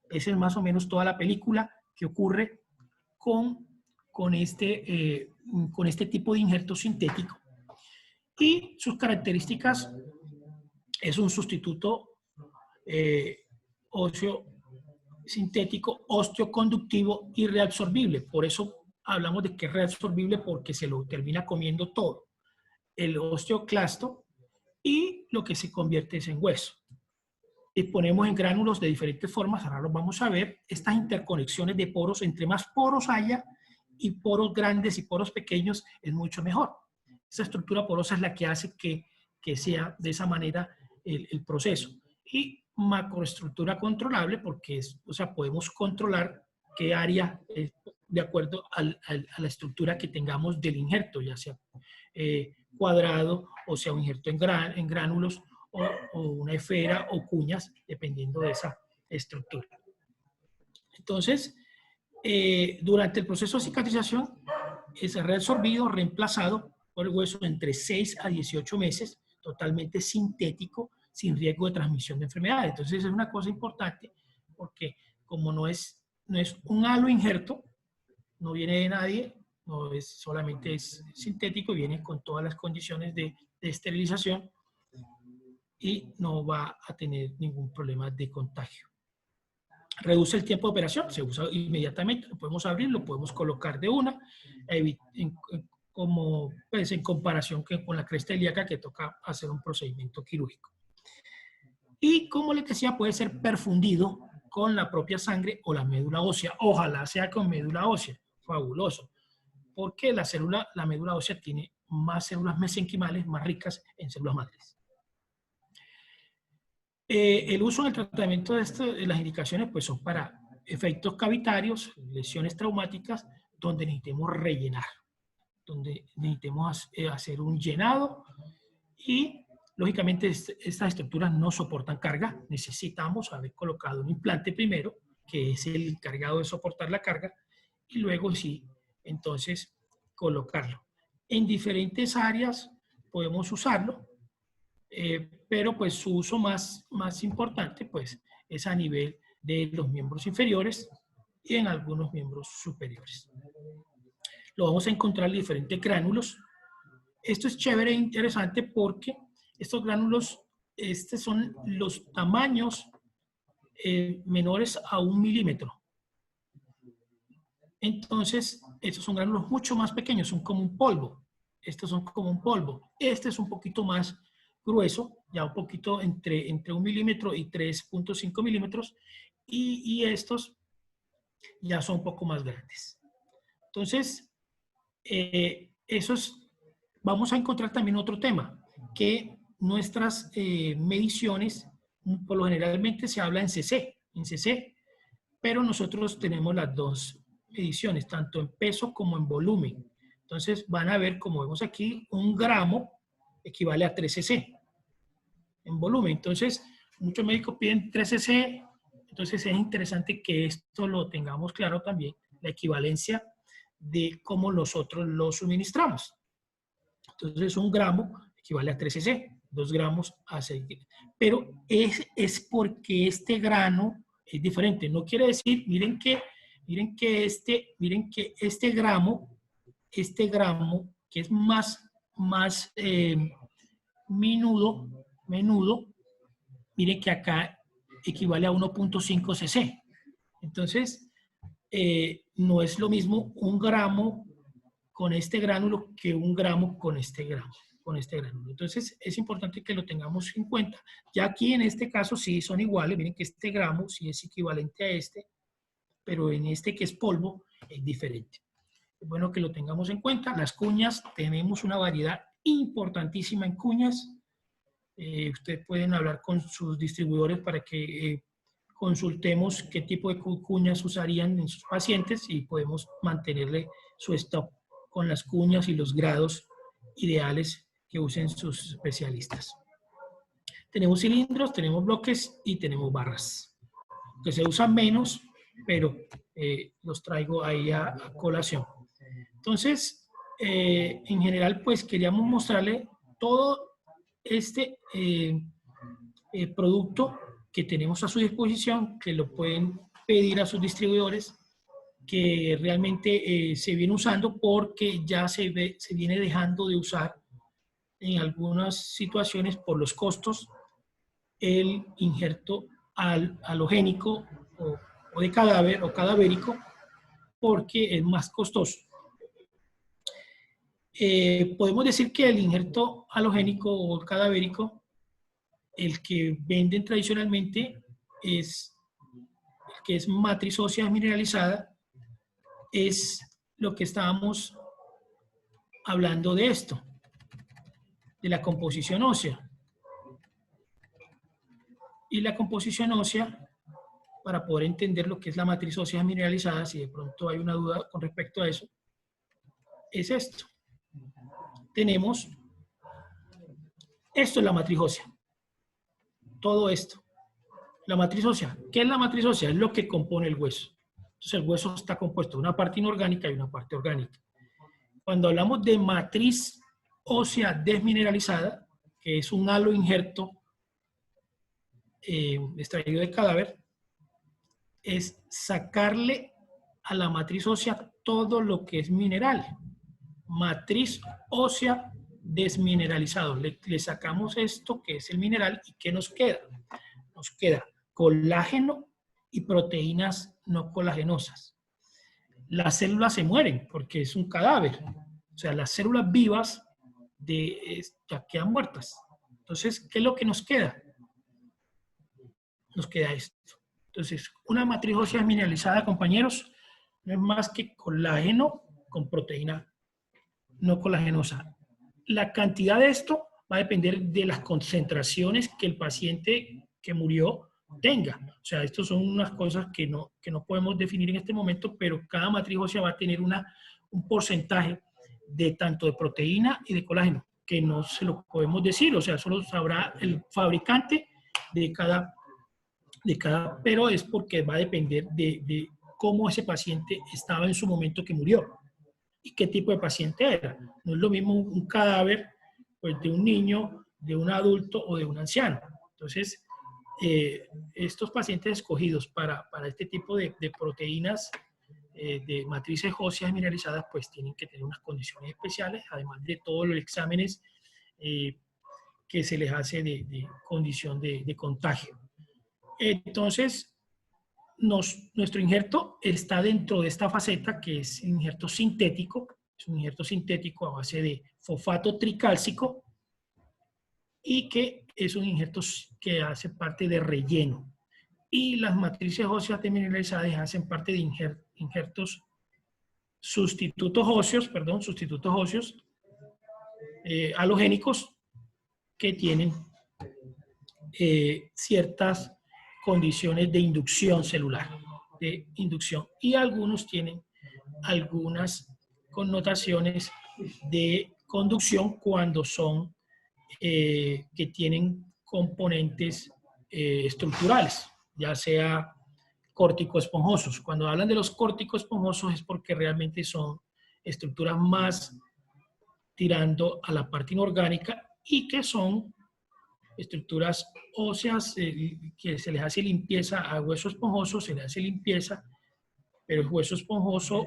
Esa es más o menos toda la película que ocurre con este tipo de injerto sintético. Y sus características: es un sustituto óseo sintético, osteoconductivo y reabsorbible. Por eso hablamos de que es reabsorbible, porque se lo termina comiendo todo, el osteoclasto, y lo que se convierte es en hueso. Y ponemos en gránulos de diferentes formas, ahora los vamos a ver. Estas interconexiones de poros, entre más poros haya, y poros grandes y poros pequeños, es mucho mejor. Esa estructura porosa es la que hace que sea de esa manera el proceso. Y macroestructura controlable, porque podemos controlar qué área, de acuerdo a la estructura que tengamos del injerto, ya sea cuadrado, o sea un injerto en gránulos, o una esfera o cuñas, dependiendo de esa estructura. Entonces, durante el proceso de cicatrización, es reabsorbido, reemplazado por el hueso entre 6 a 18 meses, totalmente sintético, sin riesgo de transmisión de enfermedades. Entonces, es una cosa importante, porque como no es un halo injerto, no viene de nadie, no es, solamente es sintético, viene con todas las condiciones de esterilización y no va a tener ningún problema de contagio. Reduce el tiempo de operación, se usa inmediatamente, lo podemos abrir, lo podemos colocar de una, como pues, en comparación con la cresta ilíaca, que toca hacer un procedimiento quirúrgico. Y como les decía, puede ser perfundido con la propia sangre o la médula ósea. Ojalá sea con médula ósea. Fabuloso. Porque la médula ósea tiene más células mesenquimales, más ricas en células madres. El uso en el tratamiento de las indicaciones pues son para efectos cavitarios, lesiones traumáticas, donde necesitemos rellenar, donde necesitemos hacer un llenado y lógicamente estas estructuras no soportan carga. Necesitamos haber colocado un implante primero, que es el encargado de soportar la carga, y luego sí, entonces colocarlo. En diferentes áreas podemos usarlo, pero pues su uso más importante pues es a nivel de los miembros inferiores y en algunos miembros superiores. Lo vamos a encontrar en diferentes gránulos. Esto es chévere e interesante porque estos gránulos, son los tamaños menores a 1 milímetro. Entonces, estos son gránulos mucho más pequeños, son como un polvo. Estos son como un polvo. Este es un poquito más grueso, ya un poquito entre 1 milímetro y 3.5 milímetros, y estos ya son un poco más grandes. Entonces, vamos a encontrar también otro tema, que nuestras mediciones, por lo generalmente se habla en cc, pero nosotros tenemos las dos mediciones, tanto en peso como en volumen. Entonces van a ver, como vemos aquí, 1 gramo equivale a 3 cc en volumen. Entonces, muchos médicos piden 3 cc, entonces es interesante que esto lo tengamos claro también, la equivalencia de cómo nosotros lo suministramos. Entonces, 1 gramo equivale a 3 cc, 2 gramos a 6. Pero es porque este grano es diferente. No quiere decir, miren que este gramo, que es más menudo, miren que acá equivale a 1.5 cc. Entonces, no es lo mismo 1 gramo con este gránulo que 1 gramo con este gránulo. Entonces, es importante que lo tengamos en cuenta. Ya aquí, en este caso, sí son iguales. Miren que este gramo sí es equivalente a este, pero en este que es polvo, es diferente. Es bueno que lo tengamos en cuenta. Las cuñas, tenemos una variedad importantísima en cuñas. Ustedes pueden hablar con sus distribuidores para que consultemos qué tipo de cuñas usarían en sus pacientes y podemos mantenerle su stock con las cuñas y los grados ideales que usen sus especialistas. Tenemos cilindros, tenemos bloques y tenemos barras, que se usan menos, pero los traigo ahí a colación. Entonces, en general, pues queríamos mostrarle todo este producto que tenemos a su disposición, que lo pueden pedir a sus distribuidores, que realmente se viene usando porque ya se viene dejando de usar en algunas situaciones por los costos el injerto halogénico o de cadáver o cadavérico, porque es más costoso. Podemos decir que el injerto halogénico o cadavérico, el que venden tradicionalmente, es el que es matriz ósea desmineralizada, es lo que estábamos hablando de esto, de la composición ósea. Y la composición ósea, para poder entender lo que es la matriz ósea desmineralizada, si de pronto hay una duda con respecto a eso, es esto. Tenemos, esto es la matriz ósea. Todo esto. La matriz ósea. ¿Qué es la matriz ósea? Es lo que compone el hueso. Entonces el hueso está compuesto de una parte inorgánica y una parte orgánica. Cuando hablamos de matriz ósea desmineralizada, que es un halo injerto extraído de cadáver, es sacarle a la matriz ósea todo lo que es mineral. Matriz ósea desmineralizado. Le sacamos esto que es el mineral y ¿qué nos queda? Nos queda colágeno y proteínas no colagenosas. Las células se mueren porque es un cadáver. O sea, las células vivas ya quedan muertas. Entonces, ¿qué es lo que nos queda? Nos queda esto. Entonces, una matriz ósea mineralizada, compañeros, no es más que colágeno con proteína no colagenosa. La cantidad de esto va a depender de las concentraciones que el paciente que murió tenga. O sea, estas son unas cosas que no podemos definir en este momento, pero cada matriz ósea va a tener un porcentaje de tanto de proteína y de colágeno, que no se lo podemos decir, o sea, solo sabrá el fabricante de cada, pero es porque va a depender de cómo ese paciente estaba en su momento que murió y qué tipo de paciente era. No es lo mismo un cadáver pues, de un niño, de un adulto o de un anciano. Entonces, estos pacientes escogidos para este tipo de proteínas de matrices óseas mineralizadas, pues tienen que tener unas condiciones especiales, además de todos los exámenes que se les hace de condición de contagio. Entonces, nuestro injerto está dentro de esta faceta que es injerto sintético, es un injerto sintético a base de fosfato tricálcico y que es un injerto que hace parte de relleno. Y las matrices óseas demineralizadas hacen parte de injertos sustitutos óseos, halogénicos que tienen ciertas condiciones de inducción celular, de inducción, y algunos tienen algunas connotaciones de conducción cuando son que tienen componentes estructurales, ya sea córtico-esponjosos. Cuando hablan de los córtico-esponjosos es porque realmente son estructuras más tirando a la parte inorgánica y que son estructuras óseas que se les hace limpieza a hueso esponjoso, se les hace limpieza, pero el hueso esponjoso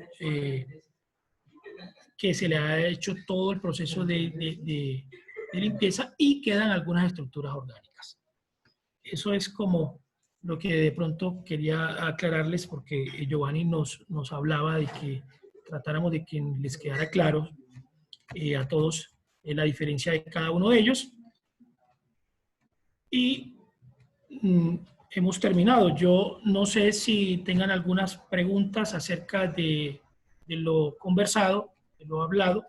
que se le ha hecho todo el proceso de limpieza y quedan algunas estructuras orgánicas. Eso es como lo que de pronto quería aclararles porque Giovanni nos hablaba de que tratáramos de que les quedara claro a todos la diferencia de cada uno de ellos. Y hemos terminado. Yo no sé si tengan algunas preguntas acerca de lo conversado, de lo hablado,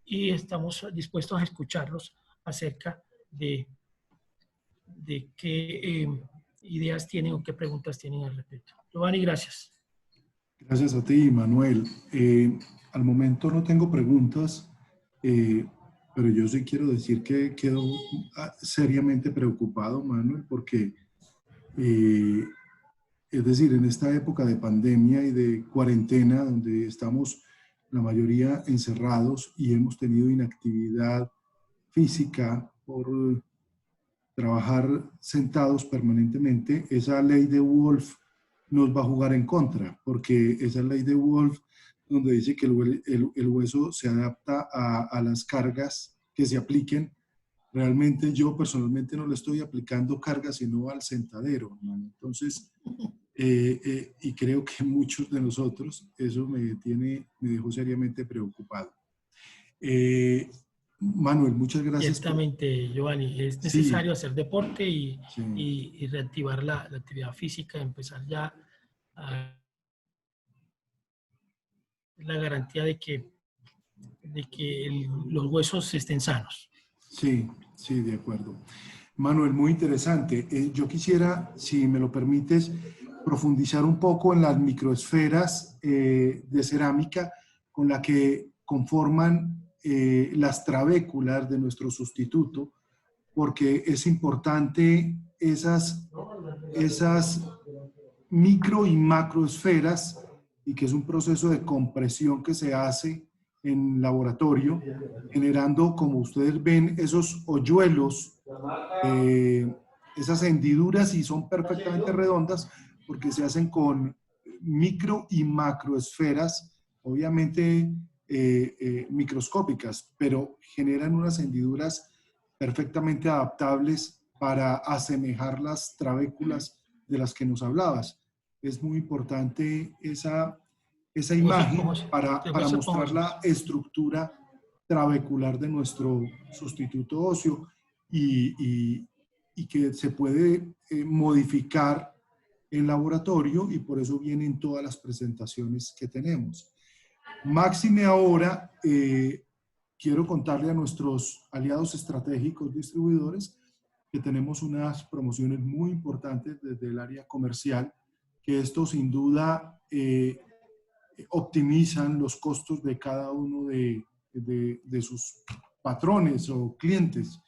y estamos dispuestos a escucharlos acerca de qué ideas tienen o qué preguntas tienen al respecto. Giovanni, gracias. Gracias a ti, Manuel. Al momento no tengo preguntas, pero yo sí quiero decir que quedo seriamente preocupado, Manuel, porque, es decir, en esta época de pandemia y de cuarentena, donde estamos la mayoría encerrados y hemos tenido inactividad física por trabajar sentados permanentemente, esa ley de Wolf nos va a jugar en contra, porque esa ley de Wolf, donde dice que el hueso se adapta a las cargas que se apliquen, realmente yo personalmente no le estoy aplicando cargas sino al sentadero, ¿no? Entonces, y creo que muchos de nosotros, eso me dejó seriamente preocupado. Manuel, muchas gracias. Ciertamente, Giovanni, es necesario hacer deporte y reactivar la actividad física, empezar ya a la garantía de que los huesos estén sanos. Sí, sí, de acuerdo. Manuel, muy interesante. Yo quisiera, si me lo permites, profundizar un poco en las microesferas de cerámica con la que conforman las trabéculas de nuestro sustituto, porque es importante esas micro y macroesferas, y que es un proceso de compresión que se hace en laboratorio, generando, como ustedes ven, esos hoyuelos, esas hendiduras, y son perfectamente redondas porque se hacen con micro y macroesferas, obviamente microscópicas, pero generan unas hendiduras perfectamente adaptables para asemejar las trabéculas de las que nos hablabas. Es muy importante esa imagen para mostrar la estructura trabecular de nuestro sustituto óseo y que se puede modificar en laboratorio y por eso vienen todas las presentaciones que tenemos. Máxime ahora, quiero contarle a nuestros aliados estratégicos distribuidores que tenemos unas promociones muy importantes desde el área comercial, que esto sin duda optimizan los costos de cada uno de sus patrones o clientes,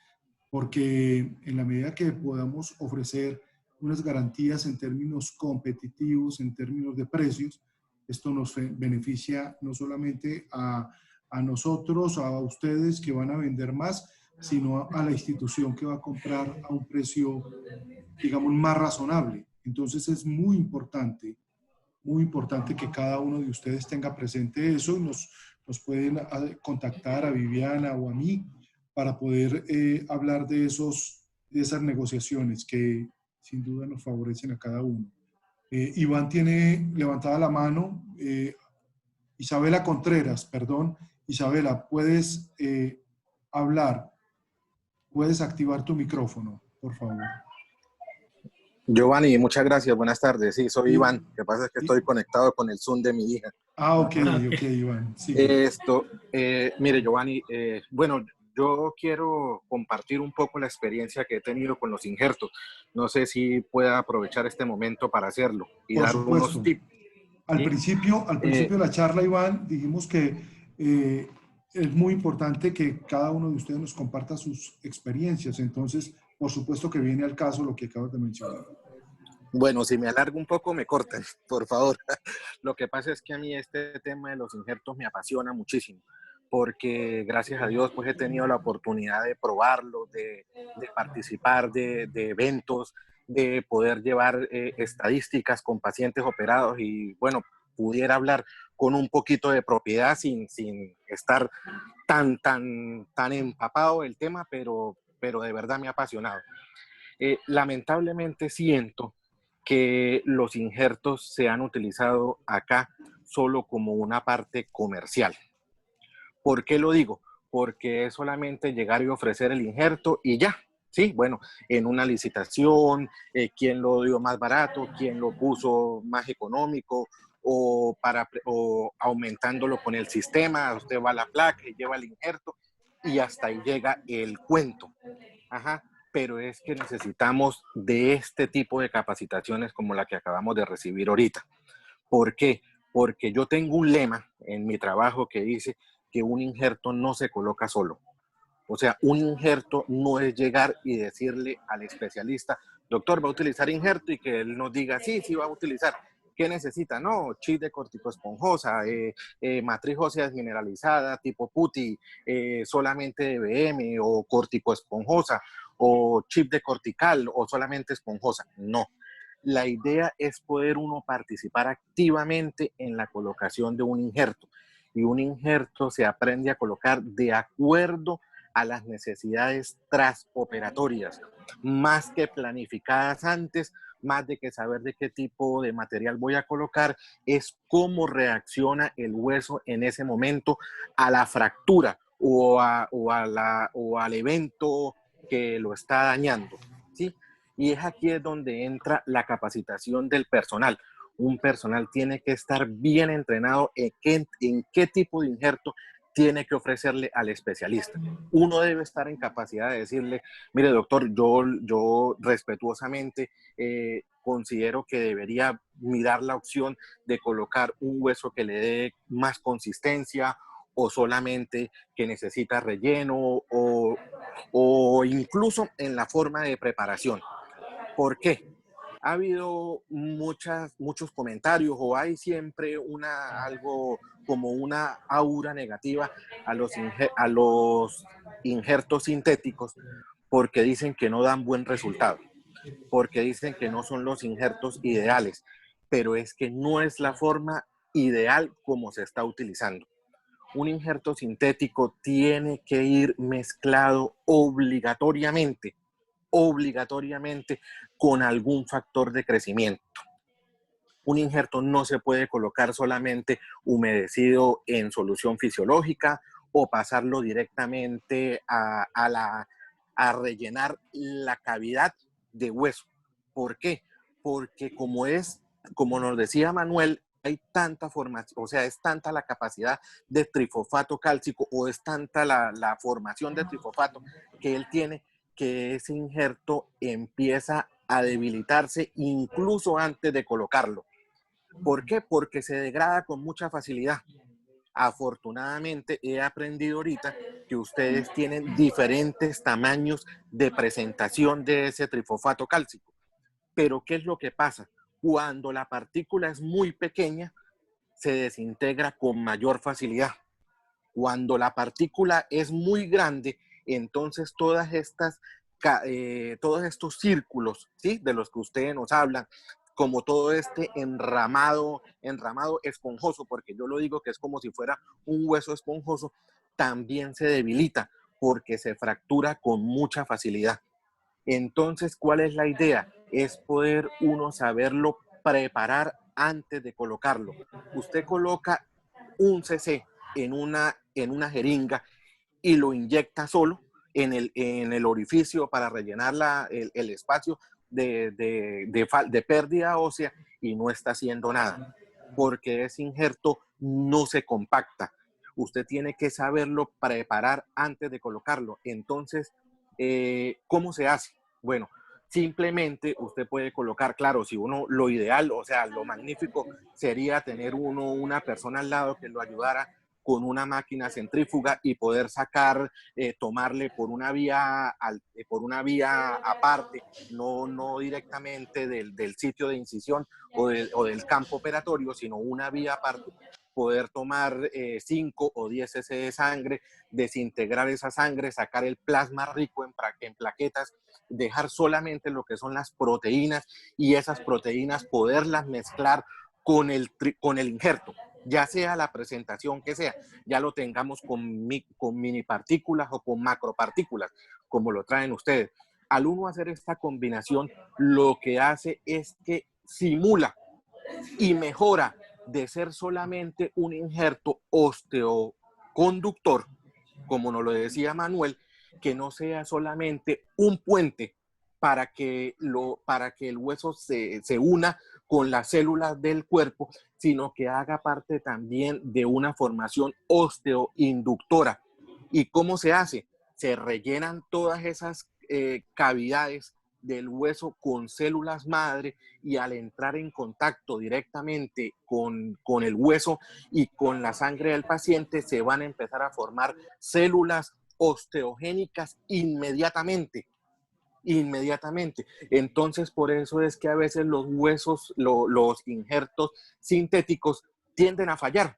porque en la medida que podamos ofrecer unas garantías en términos competitivos, en términos de precios, esto nos beneficia no solamente a nosotros, a ustedes que van a vender más, sino a la institución que va a comprar a un precio, digamos, más razonable. Entonces es muy importante que cada uno de ustedes tenga presente eso y nos pueden contactar a Viviana o a mí para poder hablar de esas negociaciones que sin duda nos favorecen a cada uno. Iván tiene levantada la mano. Isabela Contreras, perdón. Isabela, puedes hablar, puedes activar tu micrófono, por favor. Giovanni, muchas gracias. Buenas tardes. Sí, soy Y, Iván. Lo que pasa es que estoy conectado con el Zoom de mi hija. Ah, ok, Iván. Sí. Mire, Giovanni, bueno, yo quiero compartir un poco la experiencia que he tenido con los injertos. No sé si pueda aprovechar este momento para hacerlo y Por dar supuesto. unos tips. Al ¿sí? principio de la charla, Iván, dijimos que es muy importante que cada uno de ustedes nos comparta sus experiencias. Entonces, por supuesto que viene al caso lo que acabas de mencionar. Bueno, si me alargo un poco, me cortan, por favor. Lo que pasa es que a mí este tema de los injertos me apasiona muchísimo, porque gracias a Dios pues he tenido la oportunidad de probarlo, de participar de eventos, de poder llevar estadísticas con pacientes operados y bueno, pudiera hablar con un poquito de propiedad sin estar tan empapado del tema, pero de verdad me ha apasionado. Lamentablemente siento que los injertos se han utilizado acá solo como una parte comercial. ¿Por qué lo digo? Porque es solamente llegar y ofrecer el injerto y ya. Sí, bueno, en una licitación, quién lo dio más barato, quién lo puso más económico, o aumentándolo con el sistema, usted va a la placa y lleva el injerto y hasta ahí llega el cuento. Ajá, pero es que necesitamos de este tipo de capacitaciones como la que acabamos de recibir ahorita. ¿Por qué? Porque yo tengo un lema en mi trabajo que dice que un injerto no se coloca solo. O sea, un injerto no es llegar y decirle al especialista, doctor, ¿va a utilizar injerto? Y que él nos diga, sí, sí va a utilizar. ¿Qué necesita? No, chip de corticoesponjosa, matriz ósea desmineralizada, tipo PUTI, solamente DBM o corticoesponjosa, o chip de cortical o solamente esponjosa. No. La idea es poder uno participar activamente en la colocación de un injerto. Y un injerto se aprende a colocar de acuerdo a las necesidades transoperatorias, más que planificadas antes, más de que saber de qué tipo de material voy a colocar, es cómo reacciona el hueso en ese momento a la fractura o al evento que lo está dañando, ¿sí? Y es aquí es donde entra la capacitación del personal. Un personal tiene que estar bien entrenado en qué tipo de injerto tiene que ofrecerle al especialista. Uno debe estar en capacidad de decirle, mire doctor, yo respetuosamente considero que debería mirar la opción de colocar un hueso que le dé más consistencia o solamente que necesita relleno o incluso en la forma de preparación. ¿Por qué? Ha habido muchos comentarios o hay siempre algo como una aura negativa a los injertos sintéticos porque dicen que no dan buen resultado, porque dicen que no son los injertos ideales, pero es que no es la forma ideal como se está utilizando. Un injerto sintético tiene que ir mezclado obligatoriamente con algún factor de crecimiento. Un injerto no se puede colocar solamente humedecido en solución fisiológica o pasarlo directamente a rellenar la cavidad de hueso. ¿Por qué? porque como nos decía Manuel, hay tanta formación, o sea, es tanta la capacidad de trifosfato cálcico o es tanta la formación de trifosfato que él tiene, que ese injerto empieza a debilitarse incluso antes de colocarlo. ¿Por qué? Porque se degrada con mucha facilidad. Afortunadamente he aprendido ahorita que ustedes tienen diferentes tamaños de presentación de ese trifosfato cálcico. Pero ¿qué es lo que pasa? Cuando la partícula es muy pequeña, se desintegra con mayor facilidad. Cuando la partícula es muy grande, entonces todos estos círculos, ¿sí?, de los que ustedes nos hablan, como todo este enramado esponjoso, porque yo lo digo que es como si fuera un hueso esponjoso, también se debilita porque se fractura con mucha facilidad. Entonces, ¿cuál es la idea? Es poder uno saberlo preparar antes de colocarlo. Usted coloca un cc en una jeringa y lo inyecta solo en el orificio para rellenar el espacio de pérdida ósea y no está haciendo nada, porque ese injerto no se compacta. Usted tiene que saberlo preparar antes de colocarlo. Entonces, ¿cómo se hace? Bueno, simplemente usted puede colocar, claro, si uno, lo ideal, o sea, lo magnífico sería tener una persona al lado que lo ayudara con una máquina centrífuga y poder sacar, tomarle por una vía aparte, no directamente del sitio de incisión o del campo operatorio, sino una vía aparte, poder tomar 5 o 10 cc de sangre, desintegrar esa sangre, sacar el plasma rico en plaquetas, dejar solamente lo que son las proteínas y esas proteínas poderlas mezclar con el injerto, ya sea la presentación que sea, ya lo tengamos con mini partículas o con macropartículas, como lo traen ustedes. Al uno hacer esta combinación, lo que hace es que simula y mejora de ser solamente un injerto osteoconductor, como nos lo decía Manuel, que no sea solamente un puente para que el hueso se una con las células del cuerpo, sino que haga parte también de una formación osteoinductora. ¿Y cómo se hace? Se rellenan todas esas cavidades del hueso con células madre y al entrar en contacto directamente con el hueso y con la sangre del paciente se van a empezar a formar células osteogénicas inmediatamente. Entonces, por eso es que a veces los huesos, los injertos sintéticos tienden a fallar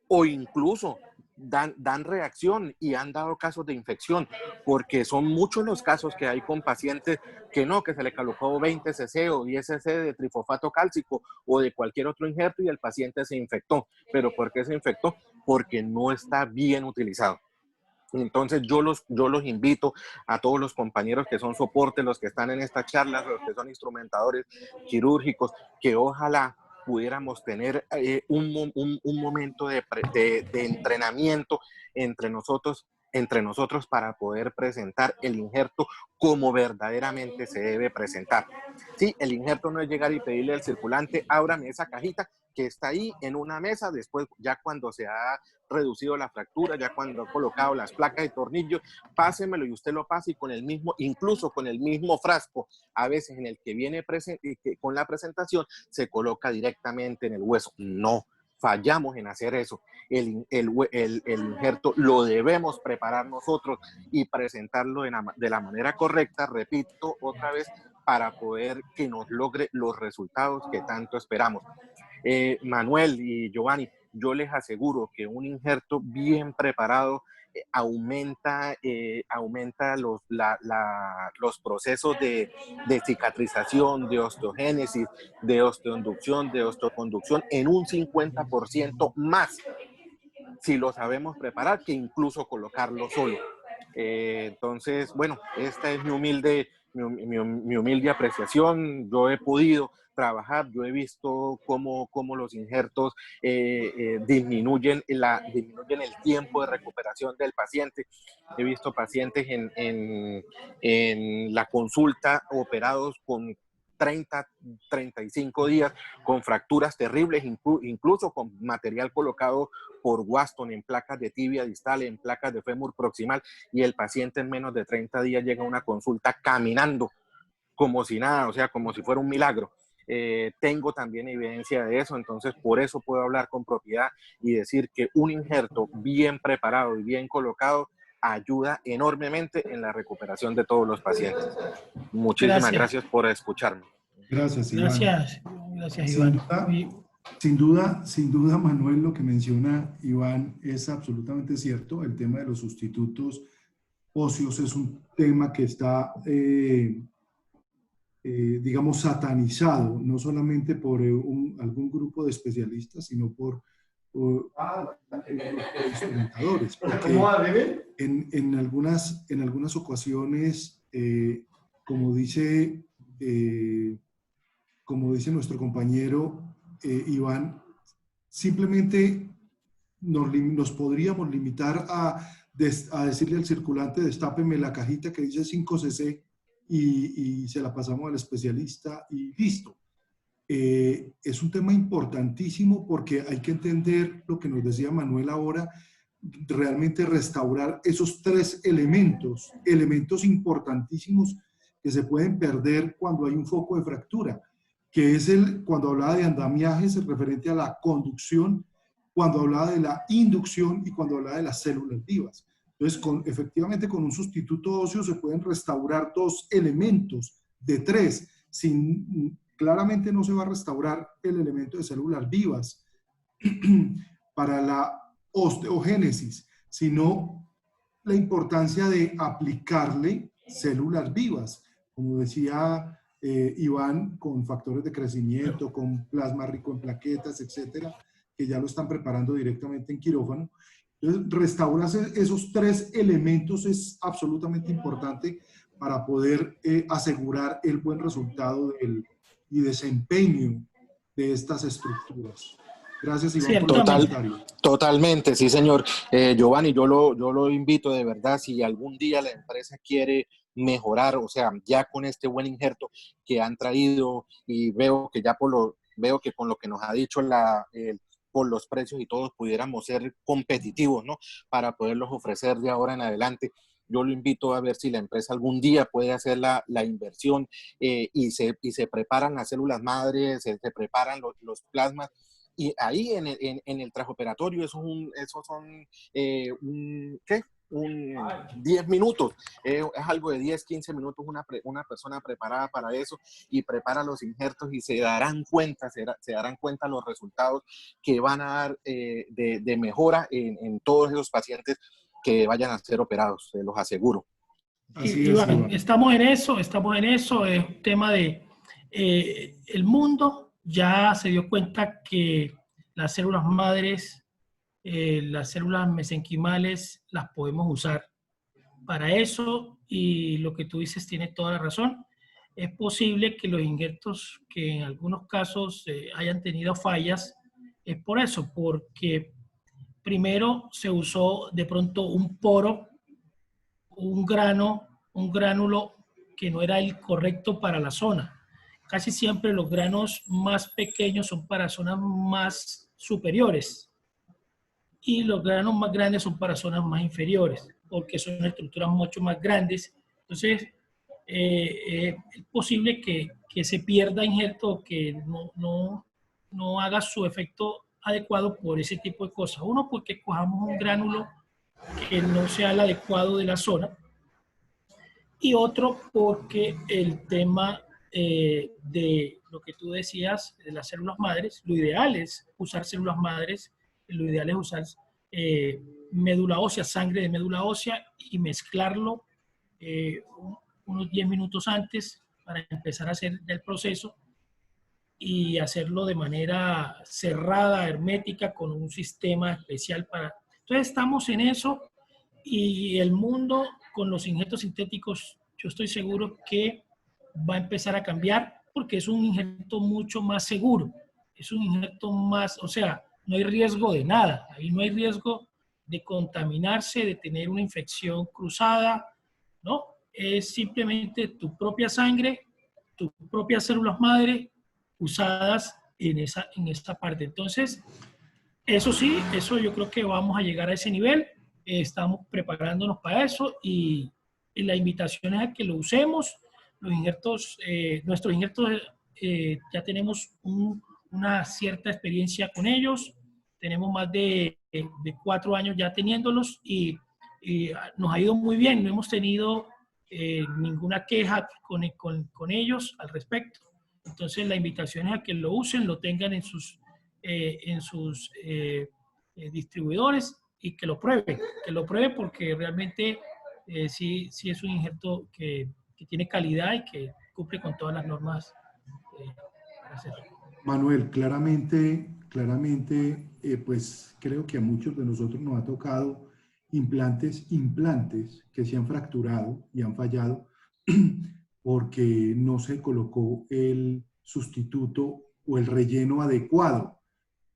o incluso dan reacción y han dado casos de infección, porque son muchos los casos que hay con pacientes que se le colocó 20 cc o 10 cc de trifosfato cálcico o de cualquier otro injerto y el paciente se infectó. ¿Pero por qué se infectó? Porque no está bien utilizado. Entonces yo los invito a todos los compañeros que son soporte, los que están en estas charlas, los que son instrumentadores quirúrgicos, que ojalá pudiéramos tener un momento de entrenamiento entre nosotros para poder presentar el injerto como verdaderamente se debe presentar. Sí, el injerto no es llegar y pedirle al circulante, ábrame esa cajita que está ahí en una mesa, después ya cuando se ha reducido la fractura, ya cuando ha colocado las placas y tornillos, pásemelo y usted lo pasa y con el mismo, incluso con el mismo frasco, a veces en el que viene con la presentación, se coloca directamente en el hueso. No, fallamos en hacer eso. El injerto lo debemos preparar nosotros y presentarlo de la manera correcta, repito otra vez, para poder que nos logre los resultados que tanto esperamos. Manuel y Giovanni, yo les aseguro que un injerto bien preparado aumenta los procesos de cicatrización, de osteogénesis, de osteoinducción, de osteoconducción en un 50% más si lo sabemos preparar que incluso colocarlo solo. Entonces, bueno, esta es mi humilde apreciación. Yo he podido trabajar, yo he visto cómo los injertos disminuyen el tiempo de recuperación del paciente. He visto pacientes en la consulta operados con 30, 35 días con fracturas terribles, incluso con material colocado por Waston en placas de tibia distal, en placas de fémur proximal, y el paciente en menos de 30 días llega a una consulta caminando como si nada, o sea, como si fuera un milagro. Tengo también evidencia de eso, entonces por eso puedo hablar con propiedad y decir que un injerto bien preparado y bien colocado ayuda enormemente en la recuperación de todos los pacientes. Muchísimas gracias por escucharme. Gracias, Iván. Gracias, Iván. Sin duda, Manuel, lo que menciona Iván es absolutamente cierto. El tema de los sustitutos óseos es un tema que está, digamos, satanizado, no solamente por algún grupo de especialistas, sino por instrumentadores. Porque en algunas ocasiones, como dice nuestro compañero Iván, simplemente nos podríamos limitar a decirle al circulante: destápeme la cajita que dice 5cc y se la pasamos al especialista y listo. Es un tema importantísimo porque hay que entender lo que nos decía Manuel ahora, realmente restaurar esos tres elementos importantísimos que se pueden perder cuando hay un foco de fractura, que es cuando hablaba de andamiajes referente a la conducción, cuando hablaba de la inducción y cuando hablaba de las células vivas. Entonces, efectivamente, con un sustituto óseo se pueden restaurar dos elementos de tres. Claramente no se va a restaurar el elemento de células vivas para la osteogénesis, sino la importancia de aplicarle células vivas, como decía Iván, con factores de crecimiento, con plasma rico en plaquetas, etcétera, que ya lo están preparando directamente en quirófano. Entonces, restaurar esos tres elementos es absolutamente importante para poder asegurar el buen resultado y desempeño de estas estructuras. Gracias, Iván, por el comentario. Totalmente, sí, señor. Giovanni, yo lo invito de verdad, si algún día la empresa quiere mejorar, o sea, ya con este buen injerto que han traído, y veo que ya veo que con lo que nos ha dicho por los precios y todos pudiéramos ser competitivos, ¿no? Para poderlos ofrecer de ahora en adelante. Yo lo invito a ver si la empresa algún día puede hacer la inversión y se preparan las células madres, se preparan los plasmas. Y ahí en el trasoperatorio esos son 10 minutos, es algo de 10, 15 minutos, una persona preparada para eso y prepara los injertos y se darán cuenta los resultados que van a dar de mejora en todos esos pacientes que vayan a ser operados, se los aseguro. Así es, Iván. Estamos en eso, es un tema de el mundo ya se dio cuenta que las células madres, las células mesenquimales las podemos usar para eso, y lo que tú dices tiene toda la razón. Es posible que los injertos que en algunos casos hayan tenido fallas, es por eso, porque primero se usó de pronto un poro, un gránulo que no era el correcto para la zona. Casi siempre los granos más pequeños son para zonas más superiores y los granos más grandes son para zonas más inferiores, porque son estructuras mucho más grandes. Entonces, es posible que se pierda injerto, que no haga su efecto adecuado por ese tipo de cosas. Uno, porque cojamos un gránulo que no sea el adecuado de la zona, y otro porque el tema de lo que tú decías de las células madres, lo ideal es usar células madres, lo ideal es usar médula ósea, sangre de médula ósea, y mezclarlo unos 10 minutos antes para empezar a hacer el proceso y hacerlo de manera cerrada, hermética, con un sistema especial para... Entonces estamos en eso, y el mundo con los injertos sintéticos, yo estoy seguro que va a empezar a cambiar, porque es un injerto mucho más seguro, es un injerto más, o sea, no hay riesgo de nada, ahí no hay riesgo de contaminarse, de tener una infección cruzada, ¿no? Es simplemente tu propia sangre tus propias células madre usadas en esta parte. Entonces, eso sí, eso yo creo que vamos a llegar a ese nivel. Estamos preparándonos para eso y la invitación es a que lo usemos. Los injertos, nuestros injertos, ya tenemos una cierta experiencia con ellos. Tenemos más de 4 años ya teniéndolos y nos ha ido muy bien. No hemos tenido ninguna queja con ellos al respecto. Entonces la invitación es a que lo usen, lo tengan en sus distribuidores y que lo prueben porque realmente sí es un injerto que tiene calidad y que cumple con todas las normas para hacerlo. Manuel, claramente, pues creo que a muchos de nosotros nos ha tocado implantes que se han fracturado y han fallado porque no se colocó el sustituto o el relleno adecuado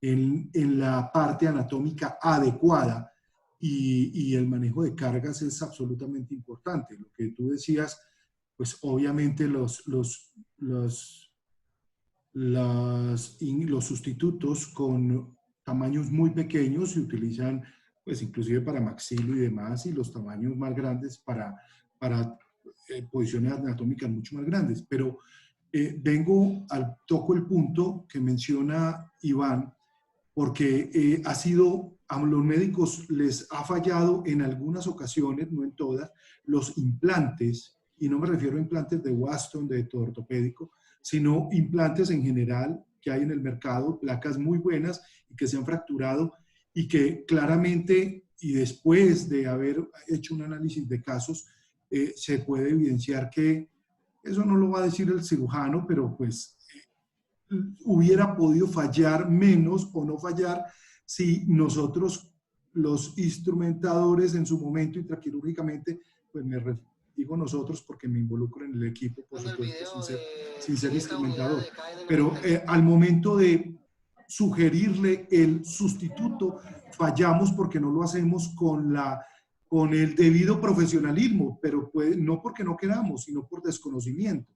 en la parte anatómica adecuada y el manejo de cargas es absolutamente importante. Lo que tú decías, pues obviamente los sustitutos con tamaños muy pequeños se utilizan pues inclusive para maxilo y demás, y los tamaños más grandes para posiciones anatómicas mucho más grandes. Pero toco el punto que menciona Iván, porque a los médicos les ha fallado en algunas ocasiones, no en todas, los implantes, y no me refiero a implantes de Waston, de ortopédico, sino implantes en general que hay en el mercado, placas muy buenas y que se han fracturado y que claramente, y después de haber hecho un análisis de casos, se puede evidenciar que eso no lo va a decir el cirujano, pero pues hubiera podido fallar menos o no fallar si nosotros, los instrumentadores en su momento intraquirúrgicamente, pues digo nosotros porque me involucro en el equipo, por supuesto, sin ser instrumentador, pero al momento de sugerirle el sustituto, fallamos porque no lo hacemos con el debido profesionalismo, pero no porque no queramos, sino por desconocimiento.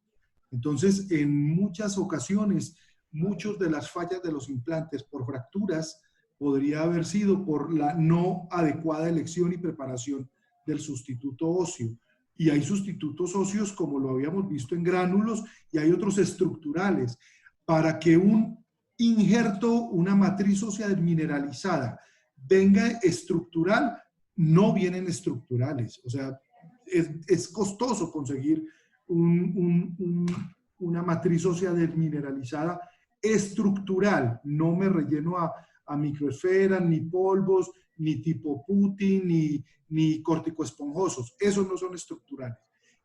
Entonces, en muchas ocasiones, muchas de las fallas de los implantes por fracturas podría haber sido por la no adecuada elección y preparación del sustituto óseo. Y hay sustitutos óseos, como lo habíamos visto, en gránulos, y hay otros estructurales. Para que un injerto, una matriz ósea desmineralizada, venga estructural, no vienen estructurales. O sea, es costoso conseguir una matriz ósea desmineralizada estructural. No me relleno a microesferas, ni polvos, ni tipo Putin, ni corticoesponjosos. Esos no son estructurales.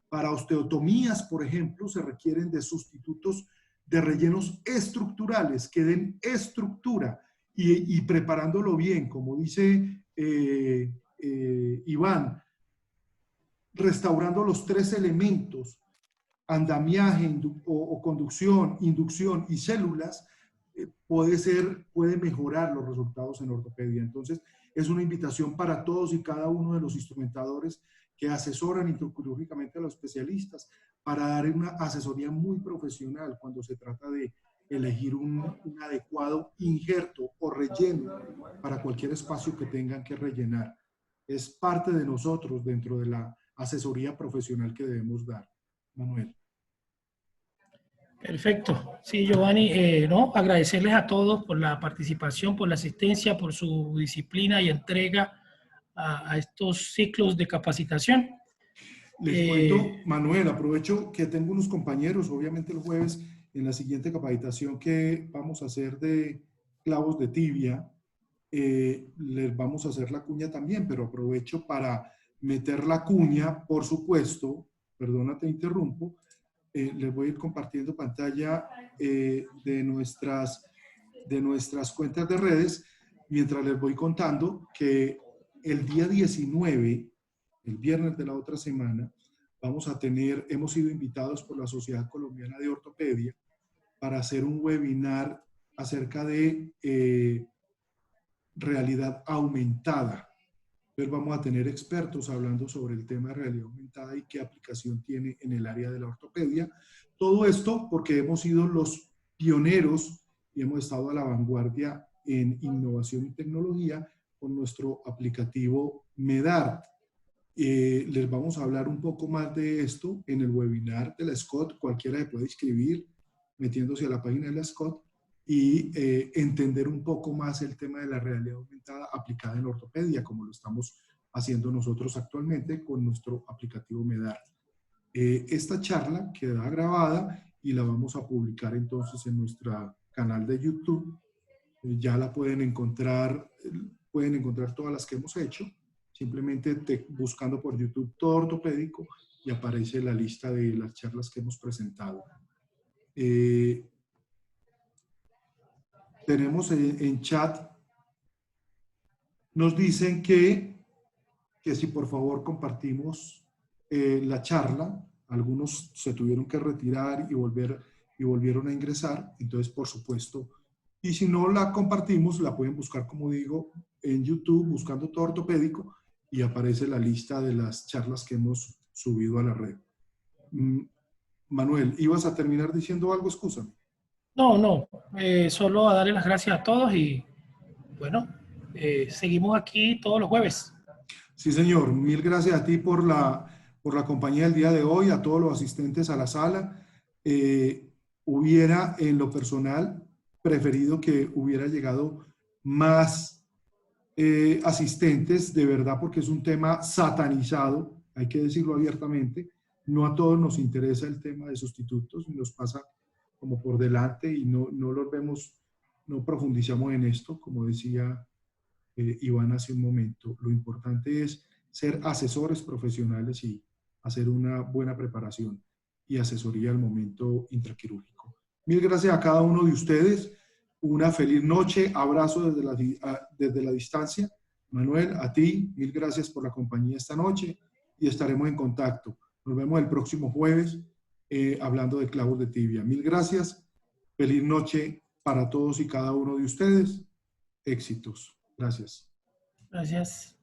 Para osteotomías, por ejemplo, se requieren de sustitutos de rellenos estructurales que den estructura y preparándolo bien, como dice Iván, restaurando los 3 elementos, andamiaje o conducción, inducción y células, puede mejorar los resultados en ortopedia. Entonces, es una invitación para todos y cada uno de los instrumentadores que asesoran intraquirúrgicamente a los especialistas para dar una asesoría muy profesional cuando se trata de elegir un adecuado injerto o relleno para cualquier espacio que tengan que rellenar. Es parte de nosotros dentro de la asesoría profesional que debemos dar. Manuel. Perfecto. Sí, Giovanni, no, agradecerles a todos por la participación, por la asistencia, por su disciplina y entrega a estos ciclos de capacitación. Les cuento, Manuel, aprovecho que tengo unos compañeros, obviamente el jueves, en la siguiente capacitación que vamos a hacer de clavos de tibia, les vamos a hacer la cuña también, pero aprovecho para meter la cuña, por supuesto, perdona, te interrumpo, les voy a ir compartiendo pantalla de nuestras cuentas de redes, mientras les voy contando que el día 19, el viernes de la otra semana, hemos sido invitados por la Sociedad Colombiana de Ortopedia para hacer un webinar acerca de realidad aumentada. Entonces vamos a tener expertos hablando sobre el tema de realidad aumentada y qué aplicación tiene en el área de la ortopedia. Todo esto porque hemos sido los pioneros y hemos estado a la vanguardia en innovación y tecnología con nuestro aplicativo Medart. Les vamos a hablar un poco más de esto en el webinar de la SCOT. Cualquiera se puede inscribir metiéndose a la página de la SCOT y entender un poco más el tema de la realidad aumentada aplicada en ortopedia, como lo estamos haciendo nosotros actualmente con nuestro aplicativo Medart. Esta charla queda grabada y la vamos a publicar entonces en nuestro canal de YouTube. Ya la pueden encontrar todas las que hemos hecho, simplemente buscando por YouTube Todo Ortopédico y aparece la lista de las charlas que hemos presentado. Tenemos en chat, nos dicen que si por favor compartimos la charla. Algunos se tuvieron que retirar y volvieron a ingresar, entonces por supuesto. Y si no la compartimos, la pueden buscar, como digo, en YouTube, buscando Todo Ortopédico, y aparece la lista de las charlas que hemos subido a la red. Manuel, ¿ibas a terminar diciendo algo? Excúsame. No, solo a darle las gracias a todos y bueno, seguimos aquí todos los jueves. Sí, señor. Mil gracias a ti por la compañía del día de hoy, a todos los asistentes a la sala. Hubiera, en lo personal, preferido que hubiera llegado más asistentes, de verdad, porque es un tema satanizado, hay que decirlo abiertamente. No a todos nos interesa el tema de sustitutos, nos pasa como por delante y no los vemos, no profundizamos en esto, como decía Iván hace un momento. Lo importante es ser asesores profesionales y hacer una buena preparación y asesoría al momento intraquirúrgico. Mil gracias a cada uno de ustedes. Una feliz noche. Abrazo desde la distancia. Manuel, a ti, mil gracias por la compañía esta noche y estaremos en contacto. Nos vemos el próximo jueves hablando de clavos de tibia. Mil gracias. Feliz noche para todos y cada uno de ustedes. Éxitos. Gracias. Gracias.